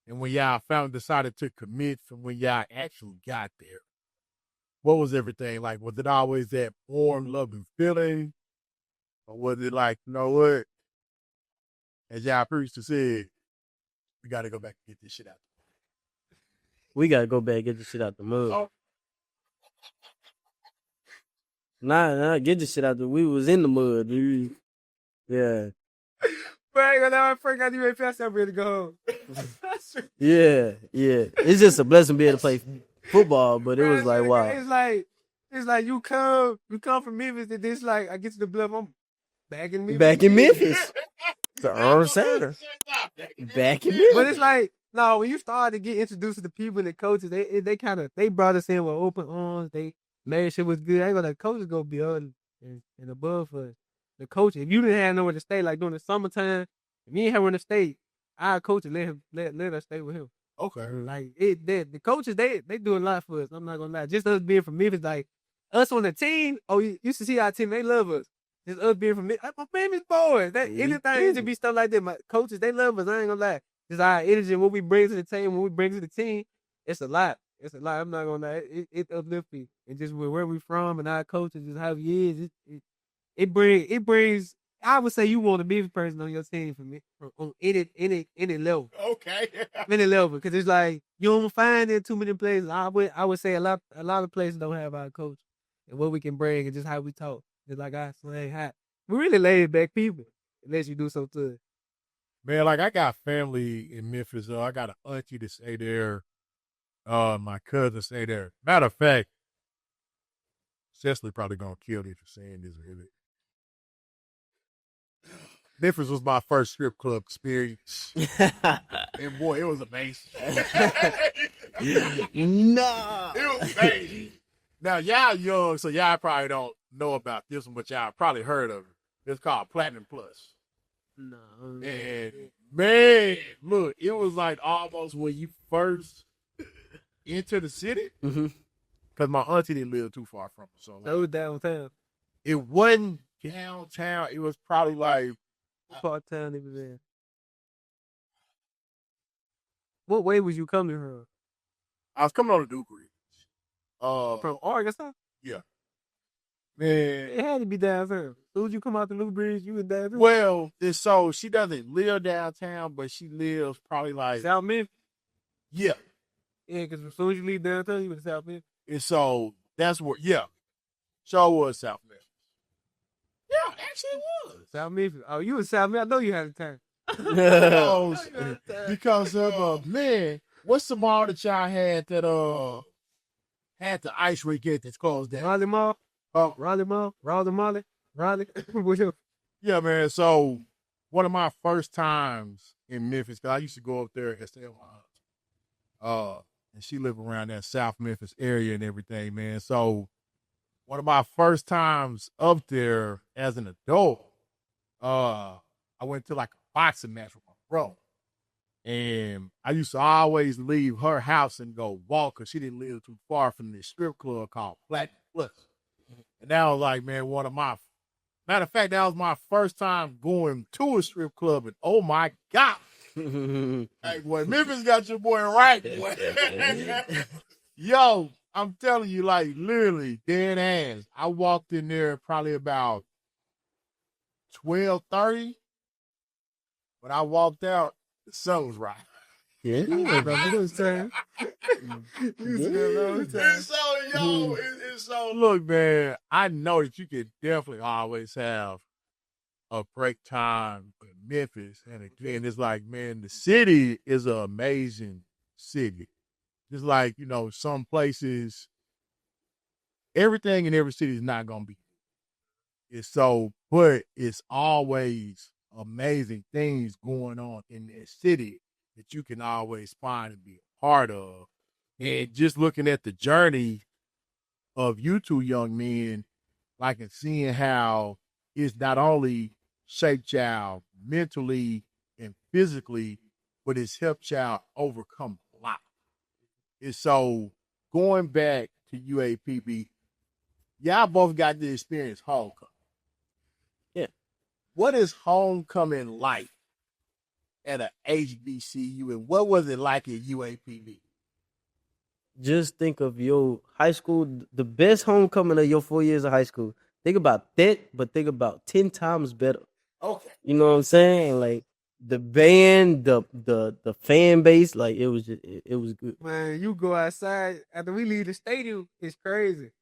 and when y'all finally decided to commit from when y'all actually got there, what was everything like? Was it always that warm, loving feeling? Or was it like, you know what? As y'all previously said, we got to go back and get this shit out. We gotta go back and get the shit out the mud. Oh. Nah, get the shit out the. We was in the mud, dude. Yeah, But I ain't gonna lie, I first got UAPB, I said I'm ready to go home. yeah. It's just a blessing being able to play football, but it was like, wow. It's like you come from Memphis, and this like I get to the Bluff, I'm back in Memphis. Back in Memphis. The Earl Center. Back in Memphis. But it's like, no, when you start to get introduced to the people and the coaches, they brought us in with open arms. They made shit was good. I ain't gonna let coaches go beyond and above for the coaches. If you didn't have nowhere to stay, like during the summertime, if you ain't have nowhere to stay, our coaches let us stay with him. Okay. Like the coaches, they do a lot for us. I'm not gonna lie. Just us being from Memphis, like us on the team. Oh, you used to see our team, they love us. Just us being from Memphis, my Memphis boys. Anything it should be stuff like that. My coaches, they love us. I ain't gonna lie. Just our energy, what we bring to the team, when we bring to the team, it's a lot. It's a lot. I'm not gonna lie. It uplifts me. And just where we from and our coaches, just how he is, it brings. I would say you want a Memphis person on your team for me on any level. Okay. Any level, because it's like you don't find it too many places. I would say a lot of places don't have our coach and what we can bring and just how we talk. Just like I slang hot. We're really laid back people unless you do something to it. Man, like I got family in Memphis. I got an auntie to stay there. My cousin stay there. Matter of fact, Cecily probably gonna kill me for saying this. Really. Memphis was my first strip club experience. And boy, it was amazing. Nah. It was amazing. Now, y'all young, so y'all probably don't know about this one, but y'all probably heard of it. It's called Platinum Plus. No. And, man, look, it was like almost when you first enter the city. Because my auntie didn't live too far from it. So like, That was downtown. it wasn't downtown. It was probably like, What part of town it was in? What way was you coming from? I was coming on the Dupree. From Arkansas? Yeah. Man. It had to be downtown. As soon as you come out the New Bridge, you was downtown. Well, and so she doesn't live downtown, but she lives probably like, South Memphis? yeah. Yeah, because as soon as you leave downtown, you in South Memphis. And so that's where, yeah. So was South Memphis. Yeah, actually it was. South Memphis. Oh, you in South Memphis? I know you had a time. Because of, man, what's the mall that y'all had that, had the ice rink at that's closed down? Raleigh Mall? Raleigh Mall? Raleigh? Whatever. Yeah, man. So one of my first times in Memphis, because I used to go up there and stay at my aunt. And she lived around that South Memphis area and everything, man. So one of my first times up there as an adult, I went to like a boxing match with my bro. And I used to always leave her house and go walk because she didn't live too far from this strip club called Platinum Plus. And that was like, man, matter of fact, that was my first time going to a strip club. And oh my God. Hey, boy, Memphis got your boy right, boy. Yo, I'm telling you, like, literally, dead ass. I walked in there probably about 12:30. When I walked out, the sun was right. Yeah. It was time. And so, yo, it's so, look, man, I know that you can definitely always have a break time in Memphis. And again, it's like, man, the city is an amazing city. Just like, you know, some places, everything in every city is not going to be. But it's always amazing things going on in that city that you can always find and be a part of. And just looking at the journey of you two young men, like, and seeing how it's not only shaped y'all mentally and physically, but it's helped y'all overcome a lot. And so going back to UAPB, y'all both got to experience homecoming. Yeah. What is homecoming like at a HBCU, and what was it like at UAPB? Just think of your high school, the best homecoming of your 4 years of high school. Think about that, but think about 10 times better. Okay. You know what I'm saying? Like the band, the fan base, like it was just, it was good. Man, you go outside after we leave the stadium, it's crazy.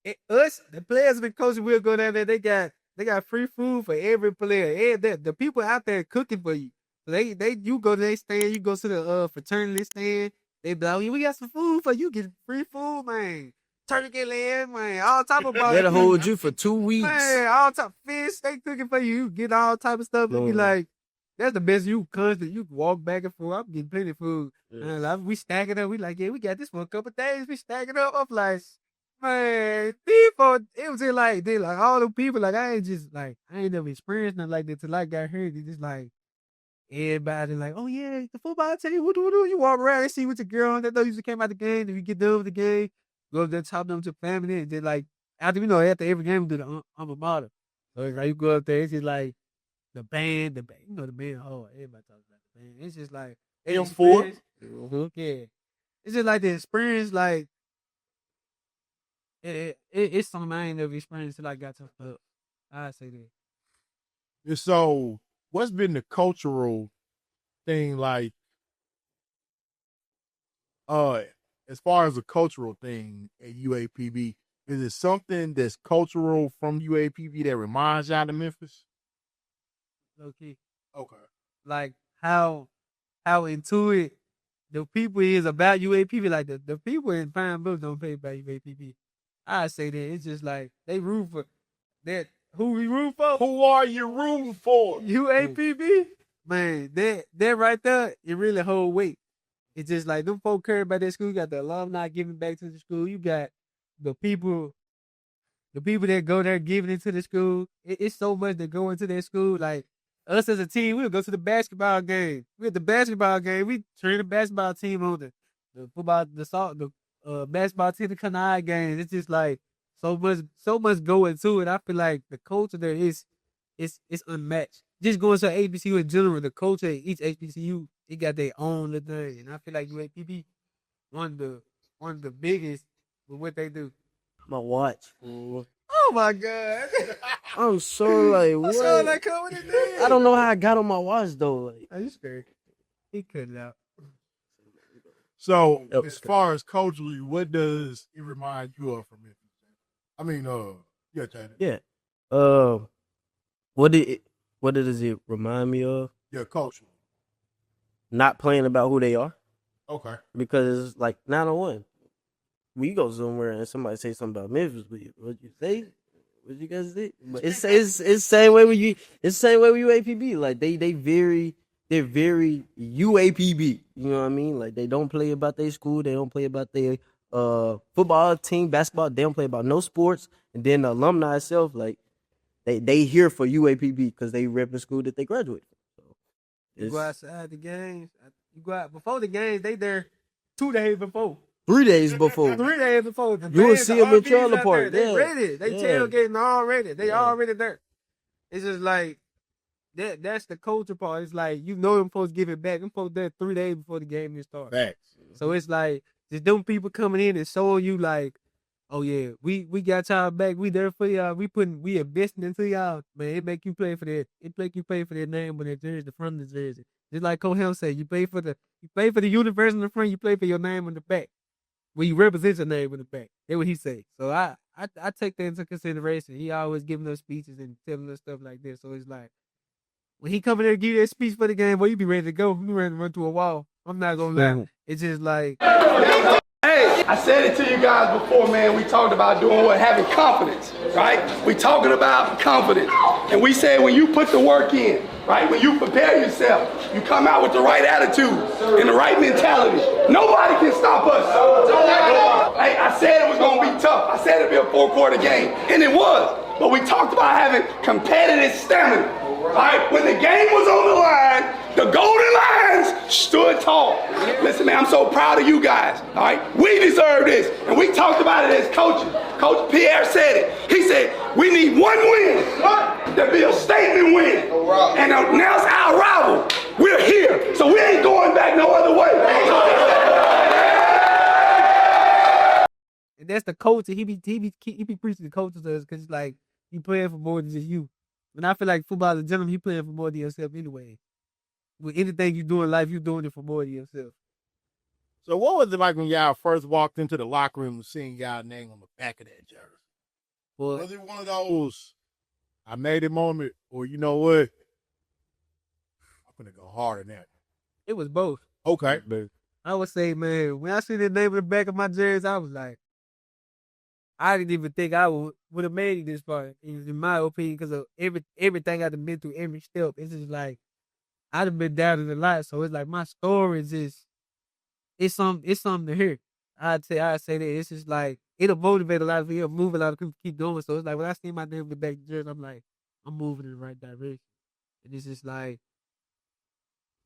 The players been coaching, we'll go down there. They got free food for every player. The people out there cooking for you. So you go to their stand, you go to the fraternity stand. They be like, we got some food for you. Get free food, man. Turkey land, man. All type of barbecue. That'll hold you for 2 weeks. Man, all type of fish, they cooking for you. You get all type of stuff. You be like, that's the best. You constant. You can walk back and forth. I'm getting plenty of food. Yeah. We stack it up. We like, yeah, we got this for a couple of days. We stack it up. I'm like, man, people. It was just like they like all the people. Like I ain't never experienced nothing like that till I got here. They just like. Everybody like, oh yeah, the football team. What do? You walk around and see with your girl on that though. You came out the game. Then you get done with the game, go up there, talk them to family, and then like after every game we do the alma mater. So it's like you go up there, it's just like the band, the band. Oh, everybody talks about the band. It's just like M4. Yeah, it's just like the experience. Like it's something I ain't never experienced till I got to up. I say that. And so, what's been the cultural thing like? As far as a cultural thing at UAPB, is it something that's cultural from UAPB that reminds y'all of Memphis? Low key. Okay. Like how into it the people is about UAPB. Like the people in Pine Bluff don't pay about UAPB. I say that it's just like they root for that. Who we root for? Who are you rooting for? UAPB. Man, that right there, it really hold weight. It's just like them folk care about that school. You got the alumni giving back to the school. You got the people that go there giving into the school. It's so much that go into that school. Like us as a team, we'll go to the basketball game. We at the basketball game. We turn the basketball team on the football, the basketball team, the Kanai games. It's just like so much go into it. I feel like the culture there is unmatched. Just going to HBCU in general, the culture at each HBCU, it got their own little thing. And I feel like UAPB one of the biggest with what they do. My watch. Oh my God. I'm so like, what? So like coming in there. I don't know how I got on my watch though. Like, Are you scared? He cut it out. So, as far as culturally, what does it remind you of from Memphis? I mean, yeah, Tanner. Yeah. What does it remind me of? Yeah, culturally. Not playing about who they are. Okay. Because it's like 901. We go somewhere and somebody say something about Memphis, what you say? What you guys say? But it's the same way with you. It's the same way with UAPB. Like they're very UAPB. You know what I mean? Like they don't play about their school. They don't play about their football team, basketball. They don't play about no sports. And then the alumni itself, like they here for UAPB because they rep the school that they graduated from. So you go outside the games. You go out before the games. They there 2 days before. 3 days before. 3 days before. You will see them in trailer park. They ready. They tailgating already. They already there. It's just like that's the culture part. It's like them folks give it back. Them folks there 3 days before the game even starts. Facts. So it's like just them people coming in and showing you like, oh yeah, we got y'all back. We there for y'all. We investing into y'all. Man, it make you play for that. It make you pay for that name on that jersey, the front of the jersey. Just like Cole Helm said, you pay for the universe in the front. You play for your name on the back. When you represent your name in the back. That's what he say. So I take that into consideration. He always giving us speeches and telling us stuff like this. So it's like when he come in there and give you that speech for the game, boy, you be ready to go. You ready to run through a wall. I'm not gonna lie. It's just like hey, I said it to you guys before, man. We talked about doing what? Having confidence, right? We talking about confidence. And we said when you put the work in, right? When you prepare yourself, you come out with the right attitude and the right mentality. Nobody can stop us. Hey, I said it was going to be tough. I said it'd be a 4-quarter game, and it was. But we talked about having competitive stamina. All right, when the game was on the line, the Golden Lions stood tall. Listen, man, I'm so proud of you guys. All right, we deserve this, and we talked about it as coaches. Coach Pierre said it. He said we need one win to be a statement win, and announce our rival. We're here, so we ain't going back no other way. And that's the coach. He be preaching the coaches to us because like he playing for more than just you. And I feel like football in general, he playing for more than yourself anyway. With anything you do in life, you doing it for more than yourself. So what was it like when y'all first walked into the locker room and seeing y'all name on the back of that jersey? Well, Was it one of those I made it moment, or you know what? I'm gonna go hard on that. it was both. Okay. I would say, man, when I see the name on the back of my jersey, I was like, I didn't even think I would have made it this far, in my opinion, because of everything I've been through, every step. It's just like, I'd have been down in a lot, so it's like my story is just, it's something to hear. I'd say that. It's just like, it'll motivate a lot of people, move a lot of people to keep going. So it's like, when I see my name on the back of the jersey, I'm like, I'm moving in the right direction. And it's just like,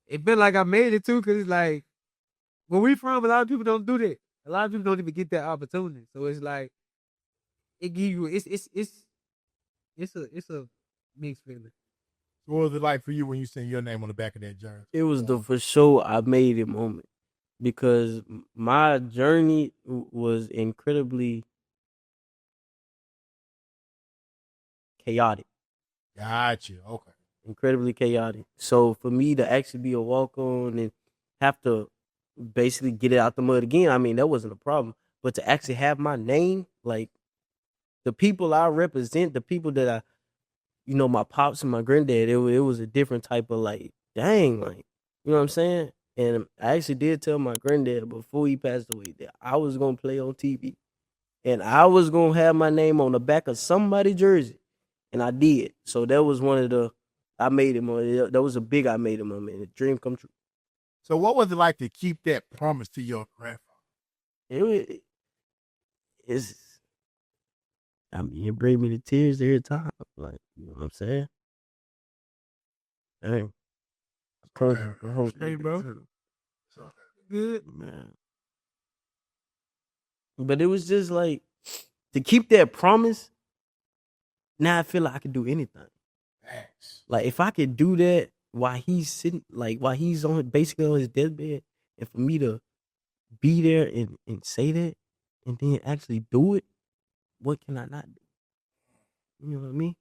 it felt like I made it too, because it's like, where we from, a lot of people don't do that. A lot of people don't even get that opportunity. So it's like, it give you, it's a mixed feeling. What was it like for you when you seen your name on the back of that jersey? It was the for sure I made it moment, because my journey was incredibly chaotic. Gotcha. Okay. Incredibly chaotic. So for me to actually be a walk-on and have to basically get it out the mud again, I mean, that wasn't a problem. But to actually have my name, like the people I represent, the people that I, my pops and my granddad, it was a different type of like, dang, like, you know what I'm saying? And I actually did tell my granddad before he passed away that I was going to play on TV. And I was going to have my name on the back of somebody's jersey. And I did. So that was one of the, I made it moment. That was a big I made it moment. A dream come true. So what was it like to keep that promise to your grandfather? It brings me to tears every time. Like, you know what I'm saying? Hey. Hey, bro. Good. Man. But it was just like, to keep that promise, now I feel like I can do anything. Like, if I could do that while he's sitting, like, while he's basically on his deathbed, and for me to be there and say that, and then actually do it, what can I not do? You know what I mean?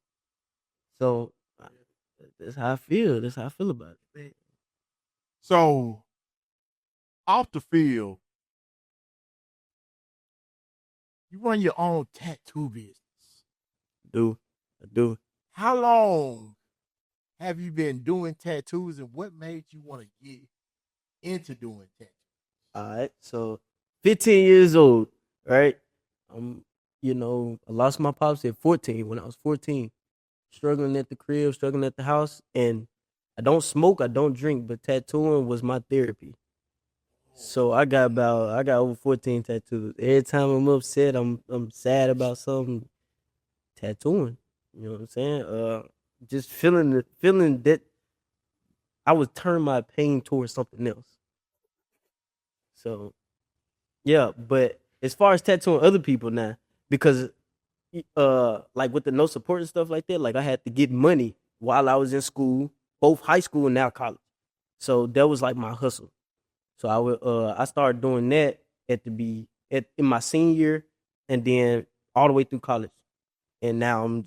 So, that's how I feel. That's how I feel about it. So, off the field, you run your own tattoo business. I do. How long have you been doing tattoos, and what made you want to get into doing tattoos? All right, so 15 years old, right? I lost my pops at 14. When I was 14, struggling at the crib, struggling at the house, and I don't smoke, I don't drink, but tattooing was my therapy. So I got over 14 tattoos. Every time I'm upset, I'm sad about something, tattooing. You know what I'm saying? Just feeling that I would turn my pain towards something else. So, yeah, but as far as tattooing other people now, because like with the no support and stuff like that, like I had to get money while I was in school, both high school and now college. So that was like my hustle. So I started doing that in my senior year, and then all the way through college. And now I'm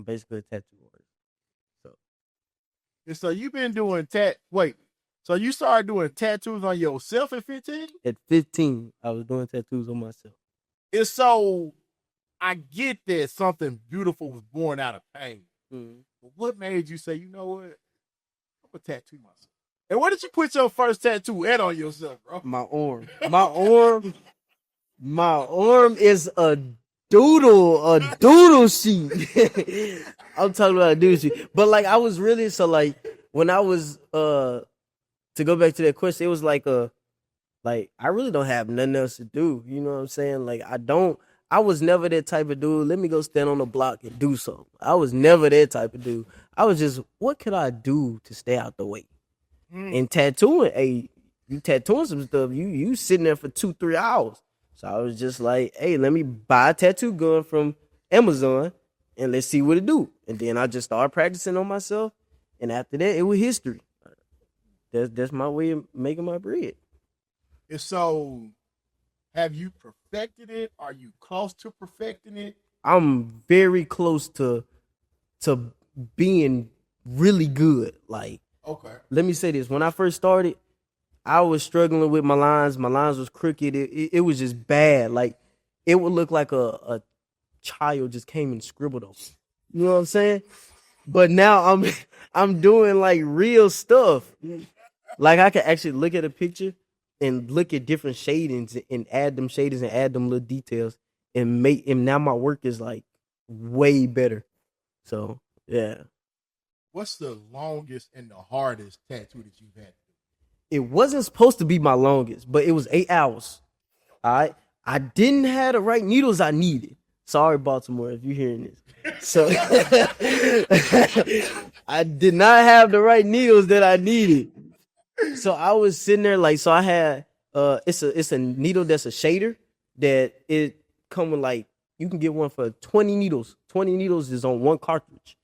basically a tattoo artist. So you've been doing so you started doing tattoos on yourself at 15? At 15, I was doing tattoos on myself. And so I get that something beautiful was born out of pain. Mm-hmm. But what made you say, you know what? I'm going to tattoo myself. And where did you put your first tattoo at on yourself, bro? My arm. My arm is a doodle sheet. I'm talking about a doodle sheet. But like I was really, so like when I was to go back to that question, it was like I really don't have nothing else to do. You know what I'm saying? Like I don't I was never that type of dude. Let me go stand on the block and do something. I was never that type of dude. I was just, what could I do to stay out the way? And tattooing, hey, you tattooing some stuff, you sitting there for 2-3 hours. So I was just like, hey, let me buy a tattoo gun from Amazon and let's see what it do. And then I just started practicing on myself. And after that, it was history. That's my way of making my bread. And so, have you perfected it? Are you close to perfecting it? I'm very close to being really good. Like, Okay. let me say this. When I first started, I was struggling with my lines. My lines was crooked. It was just bad. Like, it would look like a child just came and scribbled on me. You know what I'm saying? But now I'm doing like real stuff. Like, I can actually look at a picture and look at different shadings and add them shadings and add them little details and now my work is like way better. So yeah. What's the longest and the hardest tattoo that you've had? It wasn't supposed to be my longest, but it was 8 hours. All right. I didn't have the right needles I needed. Sorry, Baltimore, if you're hearing this. So I did not have the right needles that I needed. So I was sitting there like, so I had it's a needle that's a shader that it come with, like, you can get one for 20 needles. 20 needles is on one cartridge.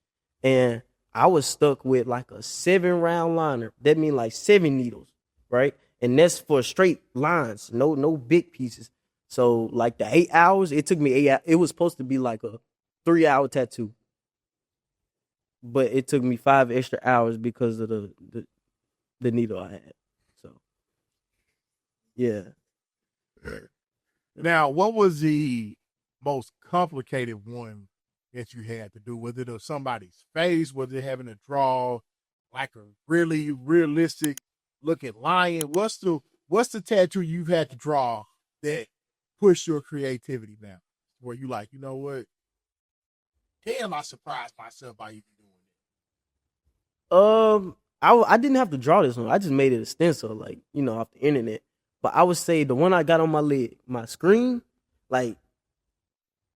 And I was stuck with like a 7-round liner. That means like 7 needles, right? And that's for straight lines, no big pieces. So like the 8 hours, it took me 8 hours. It was supposed to be like a 3-hour tattoo. But it took me 5 extra hours because of the needle I had. So yeah. Now, what was the most complicated one that you had to do? Was it of somebody's face? Was it having to draw like a really realistic looking lion? What's the tattoo you've had to draw that pushed your creativity now? Where you like, you know what? Damn, I surprised myself by even doing it. I didn't have to draw this one. I just made it a stencil, like, you know, off the internet. But I would say the one I got on my leg, my scream, like,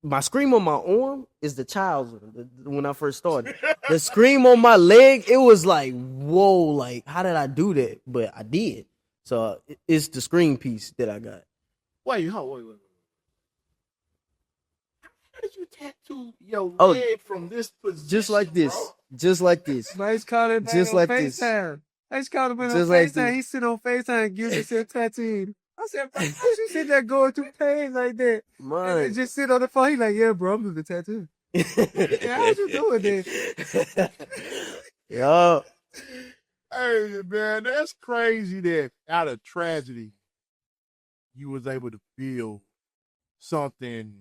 my scream on my arm is the child's one, when I first started. The scream on my leg, it was like, whoa, like, how did I do that? But I did. So it's the scream piece that I got. Wait. How did you tattoo your leg from this position? Just like this. Bro? Just like this. Nice calling Just on like this. FaceTime. I just called him on Just like FaceTime. this. He sit on FaceTime and gives himself tattooed. I said, bro, how you sit there going through pain like that? Man. And just sit on the phone. He like, yeah, bro, I'm doing the tattoo. Yeah, how you doing this? Yo. Hey, man, that's crazy that out of tragedy, you was able to build something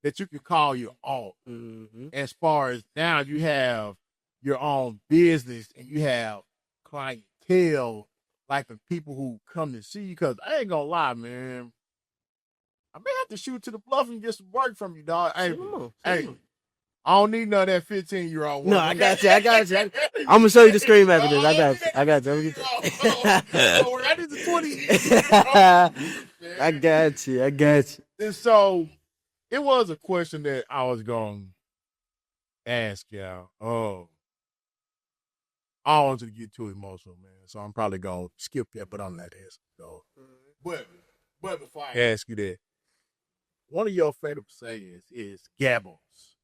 that you could call your own. Mm-hmm. As far as now you have your own business and you have clientele, like the people who come to see you. Because I ain't gonna lie, man, I may have to shoot to the bluff and get some work from you, dog. Hey, I don't need none of that 15-year-old work. No, I got you. I'm gonna show you the screen after this. I got you. I need the 20. I got you. And so it was a question that I was going to ask y'all. Oh, I don't want you to get too emotional, man. So I'm probably going to skip that, but I'm not asking. So, but before I ask you that, one of your favorite sayings is Gabbles.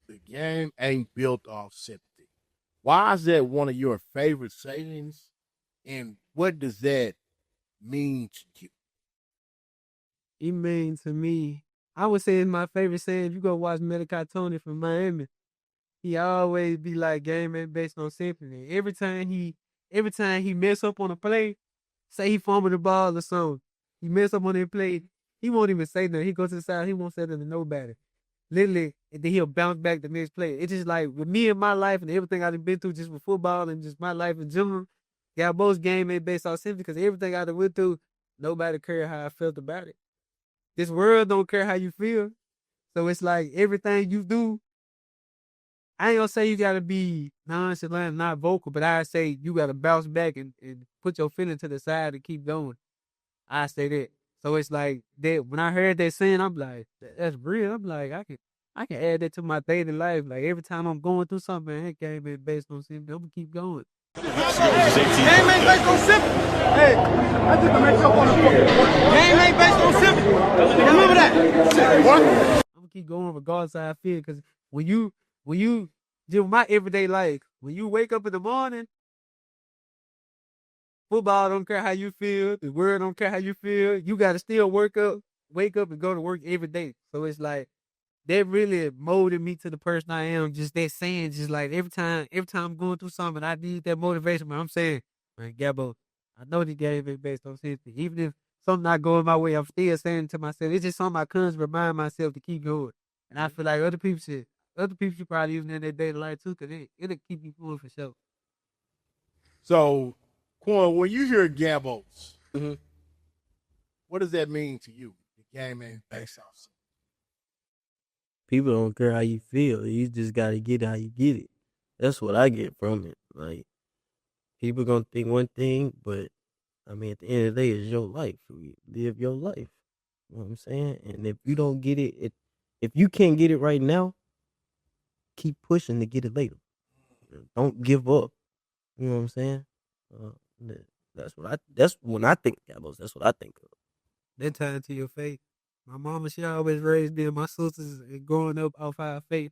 The game ain't built off sympathy. Why is that one of your favorite sayings? And what does that mean to you? It means to me, I would say it's my favorite saying. If you go watch Medical Tony from Miami, he always be like, game ain't based on sympathy. Every time he mess up on a play, say he fumbled the ball or something, he mess up on that play, he won't even say nothing. He goes to the side, he won't say nothing to nobody. Literally, and then he'll bounce back the next play. It's just like with me and my life and everything I've been through just with football and just my life in general, Gabbo's game ain't based on sympathy because everything I went through, nobody cared how I felt about it. This world don't care how you feel. So it's like everything you do, I ain't gonna say you gotta be nonchalant, not vocal, but I say you gotta bounce back and put your feeling to the side and keep going. I say that. So it's like that when I heard that saying, I'm like, that's real. I'm like, I can add that to my daily life. Like every time I'm going through something, man, that game ain't based on sympathy. I'm gonna keep going. Game ain't based on sympathy. Hey, I just to make up on the book. Game ain't based on sympathy. Remember that. What? I'm gonna keep going regardless of how I feel. Cause when you do my everyday life, when you wake up in the morning, football don't care how you feel, the world don't care how you feel. You gotta still wake up and go to work every day. So it's like that really molded me to the person I am. Just that saying, just like every time I'm going through something, I need that motivation. Man, I'm saying, man, Gabbo, I know the game ain't based on sympathy. Even if something not going my way, I'm still saying to myself, it's just something I constantly remind myself to keep going. And I feel like other people should probably even in their daily life too, because it'll keep you going for sure. So, Quon, when you hear Gambos, Mhm. what does that mean to you? The game ain't based on sympathy. People don't care how you feel. You just gotta get it how you get it. That's what I get from it. Like people gonna think one thing, but I mean at the end of the day, it's your life. You live your life. You know what I'm saying? And if you don't get it, if you can't get it right now, keep pushing to get it later. Don't give up. You know what I'm saying? Uh, that's when I think of Gabos. That's what I think of. That tie into your faith. My mama, she always raised me and my sisters and growing up off our faith.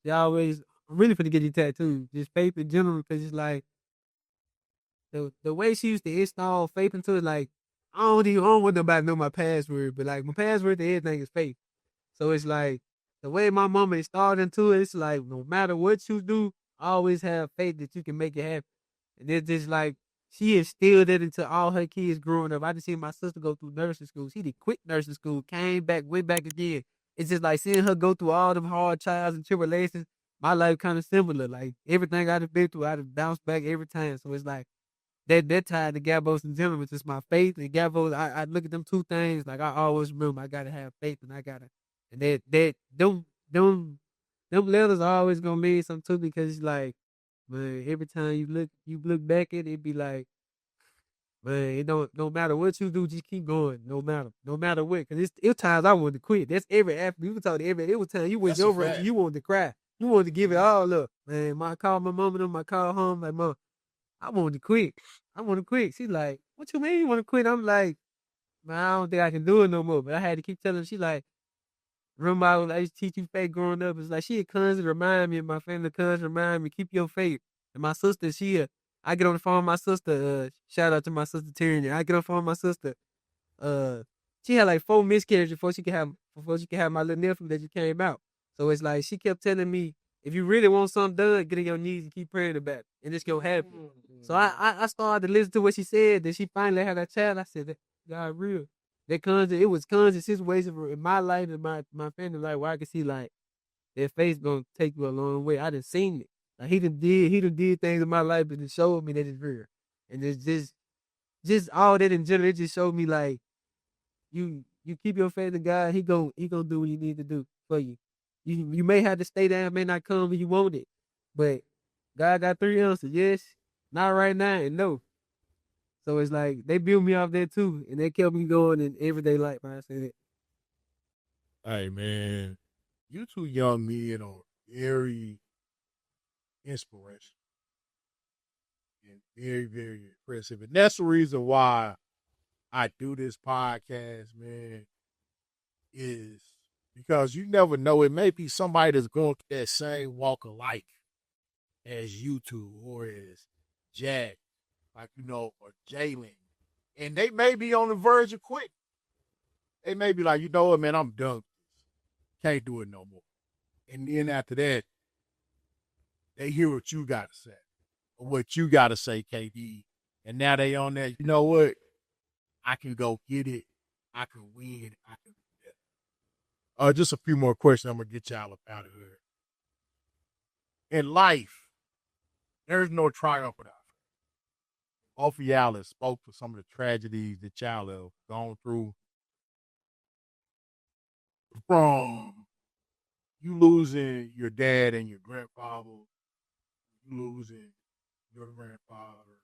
She always, I'm really finna get you tattooed. Just faith in general, because it's like the way she used to install faith into it, like I don't want nobody to know my password, but like my password to everything is faith. So it's like the way my mama installed into it, it's like no matter what you do, always have faith that you can make it happen. And it's just like she instilled it into all her kids growing up. I just seen my sister go through nursing school. She did quit nursing school, came back, went back again. It's just like seeing her go through all them hard trials and tribulations. My life kind of similar. Like everything I've been through, I've bounced back every time. So it's like that tied to Gabos and gentlemen, just my faith and Gabos. I look at them two things like I always remember. I gotta have faith and I gotta and them letters are always gonna mean something too because it's like, man, every time you look back at it, it be like, man, it don't no matter what you do, just keep going, no matter what. Cause it's times I wanted to quit. That's every athlete. You can talk to it was time you went That's a over it, fact. you wanted to cry, you wanted to give it all up, man. I called my mom and them, I called home like, mom, I wanted to quit. I want to quit. She's like, what you mean you want to quit? I'm like, man, I don't think I can do it no more. But I had to keep telling her, she like, remember I used to teach you faith growing up. It's like she constantly remind me, and my family constantly remind me, keep your faith. And my sister, I get on the phone with my sister, shout out to my sister Tyranny. I get on the phone with my sister. She had like 4 miscarriages before she could have my little nephew that just came out. So it's like she kept telling me, if you really want something done, get on your knees and keep praying about it. And it's gonna happen. So I started to listen to what she said. Then she finally had that child. I said, that God real. It was constant situations in my life and my family life where I could see like that faith gonna take you a long way. I done seen it. Like he done did things in my life and it showed me that it's real. And it's just all that in general, it just showed me like you keep your faith in God, he gon' do what he need to do for you. You may have to stay down, may not come when you want it. But God got 3 answers. Yes, not right now, and no. So it's like they built me off that too, and they kept me going in everyday life. I said it. Hey, man, you two young men are very inspirational and very, very impressive. And that's the reason why I do this podcast, man, is because you never know. It may be somebody that's going through that same walk of life as you two or as Jack, like, or Jalen. And they may be on the verge of quitting. They may be like, you know what, man, I'm done with this. Can't do it no more. And then after that, they hear what you got to say or what you got to say, KD. And now they on that, you know what? I can go get it. I can win. I can do that. Just a few more questions. I'm going to get y'all up out of here. In life, there's no triumph without failure. Both of y'all have spoke for some of the tragedies that y'all have gone through. From you losing your dad and your grandfather, you losing your grandfather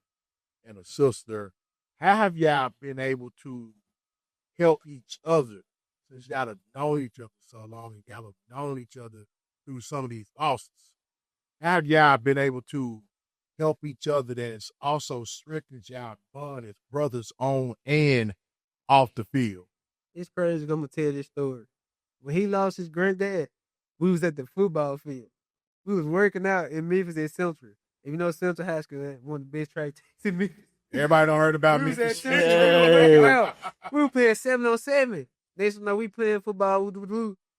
and a sister, how have y'all been able to help each other since y'all have known each other so long and y'all have known each other through some of these losses? How have y'all been able to help each other that has also strengthened y'all bond as brothers on and off the field? It's crazy. I'm gonna tell this story. When he lost his granddad, we was at the football field. We was working out in Memphis at Central. And you know Central High School, one of the best track teams in Memphis. Everybody done heard about We me. was at church. We were playing 7-on-7. Next thing you know, we playing football.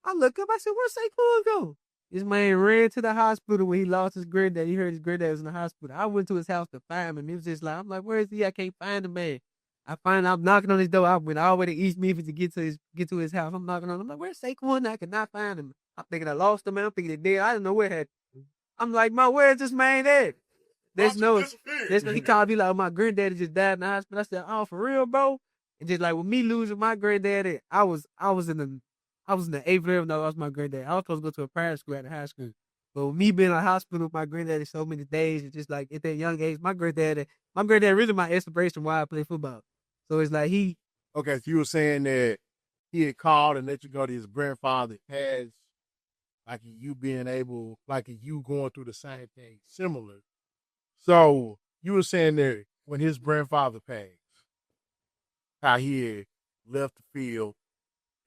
I look up. I said, "Where's Saquon go?" This man ran to the hospital when he lost his granddad. He heard his granddad was in the hospital. I went to his house to find him. He was just like, I'm like, "Where is he? I can't find the man." I'm knocking on his door. I went all the way to East Memphis to get to his house. I'm knocking on him. I'm like, "Where's Saquon?" I could not find him. I'm thinking I lost him, man. I'm thinking he dead. I didn't know where it had. I'm like, where's this man at? That's when he called me like, my granddaddy just died in the hospital. I said, "Oh, for real, bro?" And just like with me losing my granddaddy, I was in the 8th grade when I lost my granddaddy. I was supposed to go to a private school at the high school. But with me being in a hospital with my granddaddy so many days, it's just like at that young age, my granddaddy really my inspiration why I play football. So it's like Okay, so you were saying that he had called and let you go to his grandfather passed, like you being able, like you going through the same thing similar. So you were saying that when his grandfather passed, how he had left the field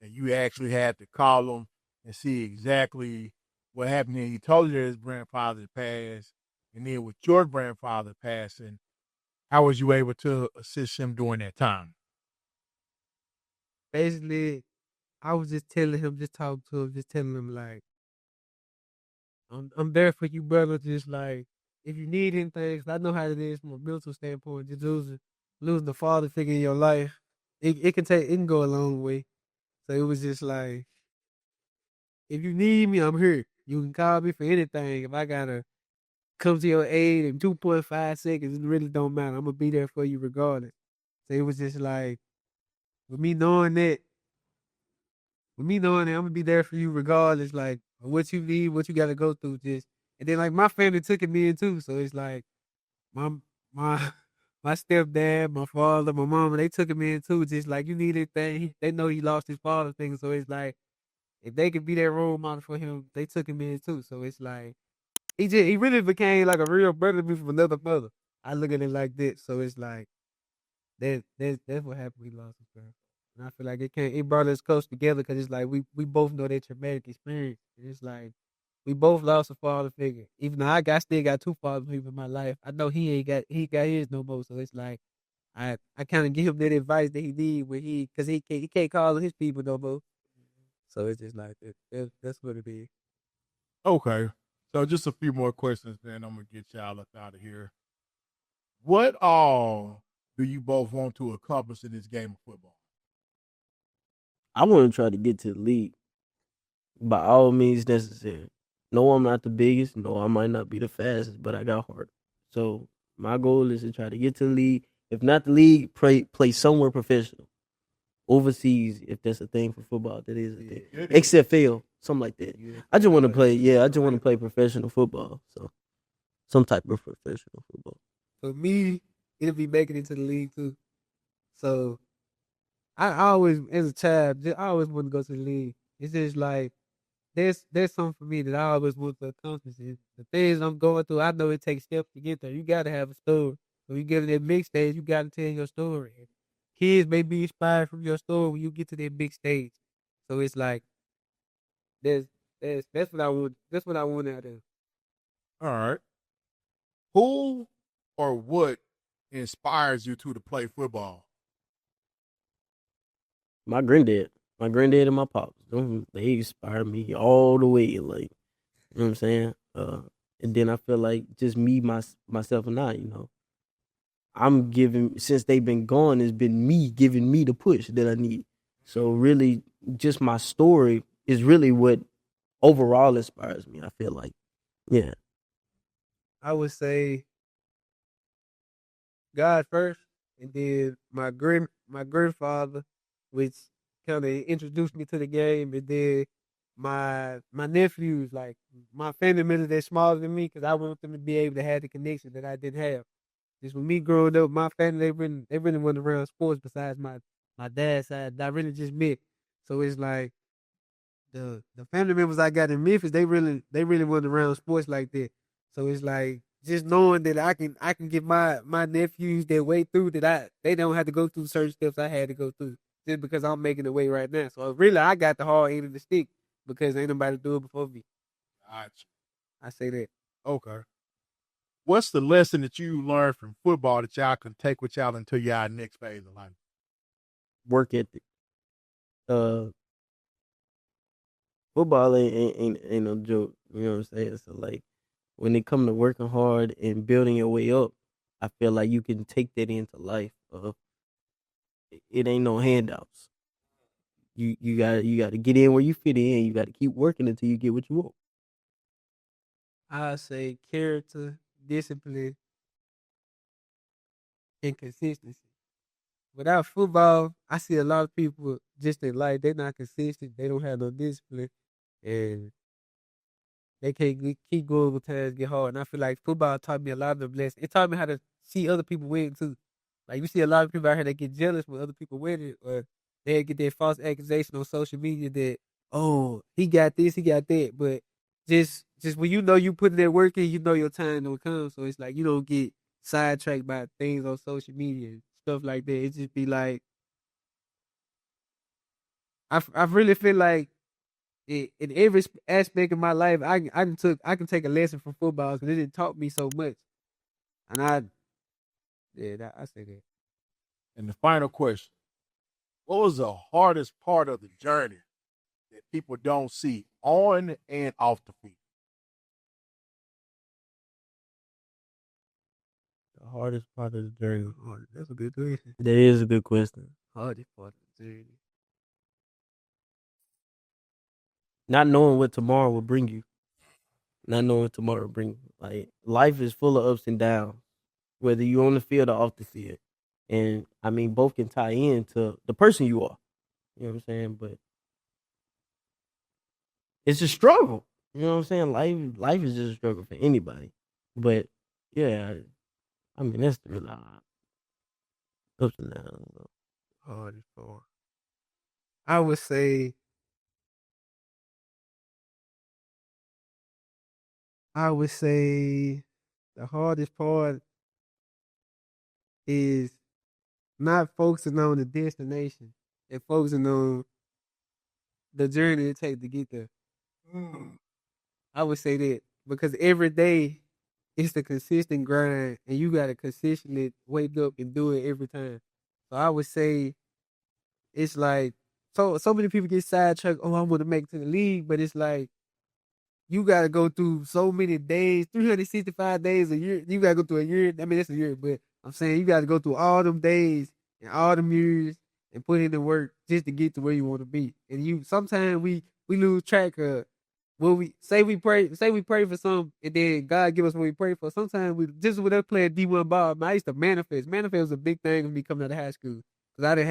and you actually had to call him and see exactly what happened. And he told you that his grandfather passed, and then with your grandfather passing, how was you able to assist him during that time? basically I was just telling him, just talking to him, just telling him like, I'm there for you, brother. Just like if you need anything, 'cause I know how it is from a mental standpoint. Just losing the father figure in your life, it can go a long way. So it was just like, if you need me, I'm here. You can call me for anything. If I gotta come to your aid in 2.5 seconds, it really don't matter. I'm gonna be there for you regardless. So it was just like, with me knowing that, I'm gonna be there for you regardless, like what you need, what you gotta go through, just and then like my family took it me in too. So it's like my my my stepdad, my father, my mama, they took him in too. Just like you need anything, they know he lost his father thing. So it's like if they could be that role model for him, they took him in too. So it's like he really became like a real brother to me from another mother. I look at it like that. So it's like that's what happened. We lost his parents. And I feel like it brought us close together because it's like we both know that traumatic experience. And it's like we both lost a father figure. Even though I still got two father figures in my life. I know he got his no more. So it's like I kind of give him that advice that he need when because he can't call his people no more. So it's just like that's what it is. Okay. So just a few more questions, then I'm going to get y'all up out of here. What all do you both want to accomplish in this game of football? I want to try to get to the league by all means necessary. No, I'm not the biggest. No, I might not be the fastest, but I got heart. So my goal is to try to get to the league. If not the league, play somewhere professional. Overseas, if that's a thing for football, that is a thing. XFL, something like that. I just want to play. Yeah, I just want to play professional football. So some type of professional football. For me, it'll be making it to the league too. So I always, as a child, I always want to go to the league. It's just like there's something for me that I always want to accomplish. And the things I'm going through, I know it takes steps to get there. You got to have a story. When you get to that big stage, you got to tell your story. And kids may be inspired from your story when you get to that big stage. So it's like that's what I want. That's what I want out of. All right. Who or what inspires you to play football? My granddad and my pops, they inspire me all the way. Like, you know what I'm saying? And then I feel like just myself and I, I'm giving, since they've been gone, it's been me giving me the push that I need. So really, just my story is really what overall inspires me, I feel like. Yeah. I would say God first, and then my grandfather, which kind of introduced me to the game, and then my nephews, like my family members that's smaller than me, because I want them to be able to have the connection that I didn't have. Just with me growing up, my family they really wasn't around sports besides my dad's side that I really just met. So it's like the family members I got in Memphis, they really wasn't around sports like that. So it's like just knowing that I can get my nephews their way through that they don't have to go through certain steps I had to go through just because I'm making the way right now. So really I got the hard end of the stick because ain't nobody do it before me. Gotcha. I say that. Okay. What's the lesson that you learned from football that y'all can take with y'all into y'all next phase of life? Work ethic. Football ain't no joke. You know what I'm saying? So like when it come to working hard and building your way up, I feel like you can take that into life. It ain't no handouts. You gotta get in where you fit in. You gotta keep working until you get what you want. I say character, discipline, and consistency. Without football, I see a lot of people just in life, they're not consistent. They don't have no discipline, and they can't keep going when times get hard. And I feel like football taught me a lot of the lessons. It taught me how to see other people win too. Like you see a lot of people out here that get jealous when other people win, or they get their false accusation on social media that, oh, he got this, he got that. But just when you know you putting that work in, you know your time don't come. So it's like you don't get sidetracked by things on social media and stuff like that. It just be like I really feel like in every aspect of my life, I can take a lesson from football because it taught me so much. And I say that. And the final question, what was the hardest part of the journey that people don't see on and off the field? The hardest part of the journey. Oh, that's a good question. That is a good question. Hardest part of the journey. Not knowing what tomorrow will bring you. Not knowing what tomorrow will bring you. Like life is full of ups and downs, whether you're on the field or off the field. And I mean both can tie into the person you are. You know what I'm saying? But it's a struggle. You know what I'm saying? Life is just a struggle for anybody. But yeah, I mean that's the real ups and downs. Hardest part. I would say the hardest part is not focusing on the destination and focusing on the journey it takes to get there. I would say that because every day it's the consistent grind and you gotta consistently wake up and do it every time. So I would say it's like so many people get sidetracked, oh, I want to make it to the league, but it's like you gotta go through so many days, 365 days a year. You gotta go through a year. I mean, it's a year, but I'm saying you gotta go through all them days and all them years and put in the work just to get to where you want to be. And you sometimes we lose track of what we pray for something and then God give us what we pray for. Sometimes we just with us playing D1 ball, man, I used to manifest. Manifest was a big thing for me coming out of high school because I didn't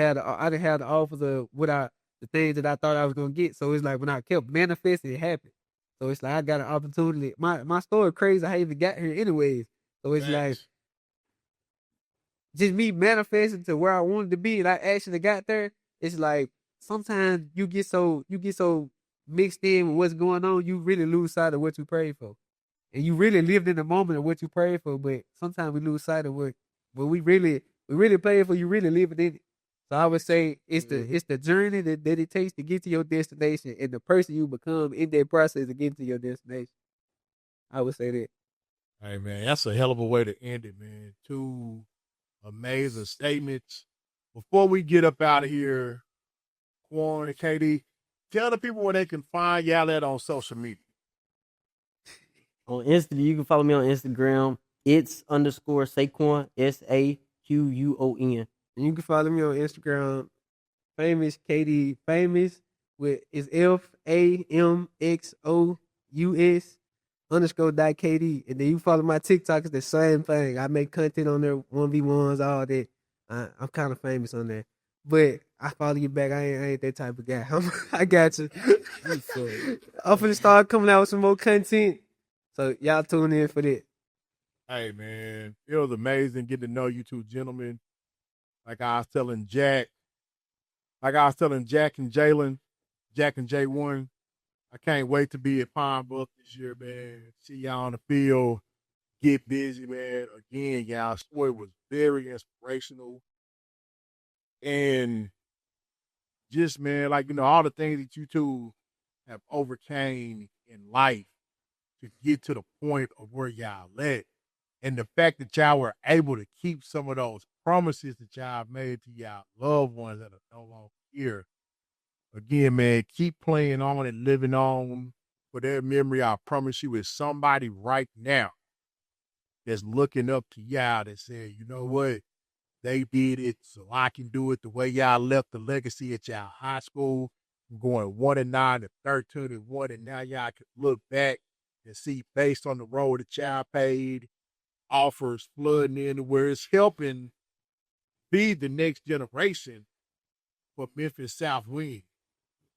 have the offers of the things that I thought I was gonna get. So it's like when I kept manifesting, it happened. So it's like I got an opportunity. My story crazy. I even got here anyways. So it's like just me manifesting to where I wanted to be, and I actually got there. It's like sometimes you get so mixed in with what's going on, you really lose sight of what you prayed for, and you really lived in the moment of what you prayed for. But sometimes we lose sight of what we really prayed for. You really living in it. So I would say it's the journey that it takes to get to your destination and the person you become in that process of getting to your destination. I would say that. Hey, man, that's a hell of a way to end it, man. Two amazing statements. Before we get up out of here, Quon and KD, tell the people where they can find y'all at on social media. On Instagram, you can follow me on Instagram. It's _Saquon, SAQUON. And you can follow me on Instagram, famous KD famous with is FAMXOUS_.KD. And then you follow my TikTok, it's the same thing. I make content on there, 1v1s, all that. I'm kind of famous on there. But I follow you back. I ain't that type of guy. I got you. I'm finna start coming out with some more content. So y'all tune in for that. Hey, man, it was amazing getting to know you two gentlemen. Like I was telling Jack, like I was telling Jack and Jalen, Jack and J1, I can't wait to be at Pine Bluff this year, man. See y'all on the field. Get busy, man. Again, y'all, story was very inspirational. And just, man, like, all the things that you two have overcame in life to get to the point of where y'all at. And the fact that y'all were able to keep some of those promises that y'all made to y'all loved ones that are no longer here. Again, man, keep playing on and living on for their memory. I promise you, it's somebody right now that's looking up to y'all that said, you know what? They did it, so I can do it. The way y'all left the legacy at y'all high school, going 1-9 to 13-1, and now y'all can look back and see, based on the role that y'all paid, offers flooding in where it's helping feed the next generation for Memphis Southwind.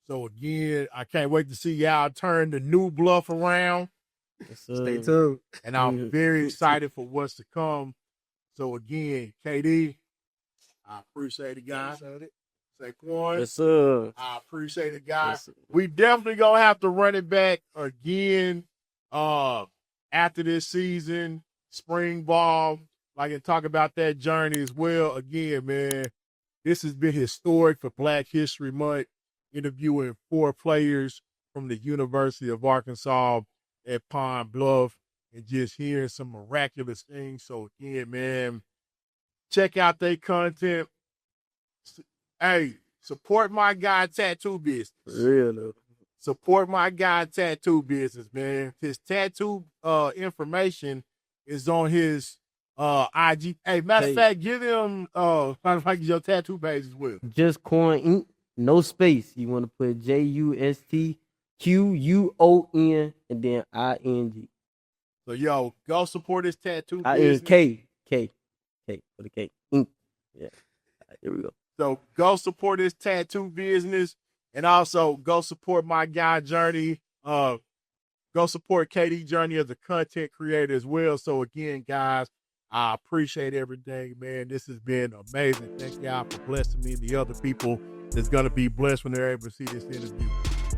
So again, I can't wait to see y'all turn the new Bluff around. Stay tuned. And I'm very excited for what's to come. So again, KD, I appreciate it, guys. Say Quon. Yes, sir. I appreciate it, guys. Yes, we definitely gonna have to run it back again after this season, spring ball. Like, and talk about that journey as well. Again, man, this has been historic for Black History Month, interviewing 4 players from the University of Arkansas at Pine Bluff and just hearing some miraculous things. So again, man, check out their content. Hey, support my guy tattoo business. For real though. Support my guy tattoo business, man. His tattoo information is on his IG. Hey, matter of fact, give him your tattoo page as well. Just Quon Inc. No space. You want to put JUSTQUON and then ING. So yo, go support his tattoo business. business. K for the K. Inc. Yeah. Right, here we go. So go support his tattoo business, and also go support my guy Journey. Go support KD Journey as a content creator as well. So again, guys, I appreciate everything, man. This has been amazing. Thank y'all for blessing me and the other people that's gonna be blessed when they're able to see this interview.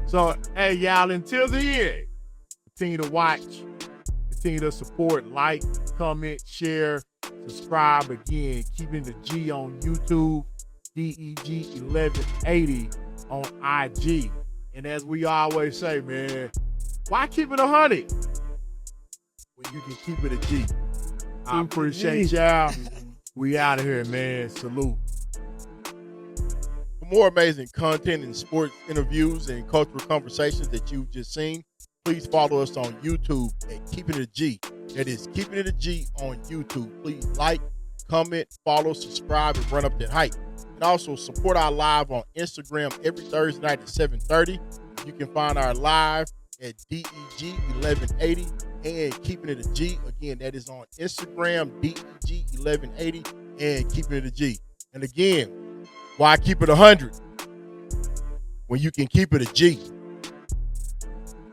So hey, y'all, until the end, continue to watch, continue to support, like, comment, share, subscribe. Again, Keeping the G on YouTube, DEG 1180 on IG. And as we always say, man, why keep it 100 when you can keep it a G? I appreciate y'all. We out of here, man. Salute. For more amazing content and sports interviews and cultural conversations that you've just seen, please follow us on YouTube at Keeping It a G. That is Keeping It a G on YouTube. Please like, comment, follow, subscribe, and run up that hype. And also support our live on Instagram every Thursday night at 7:30. You can find our live at DEG 1180 and Keeping It a G. Again, that is on Instagram, DEG 1180 and Keeping It a G. And again, why keep it 100 when you can keep it a G?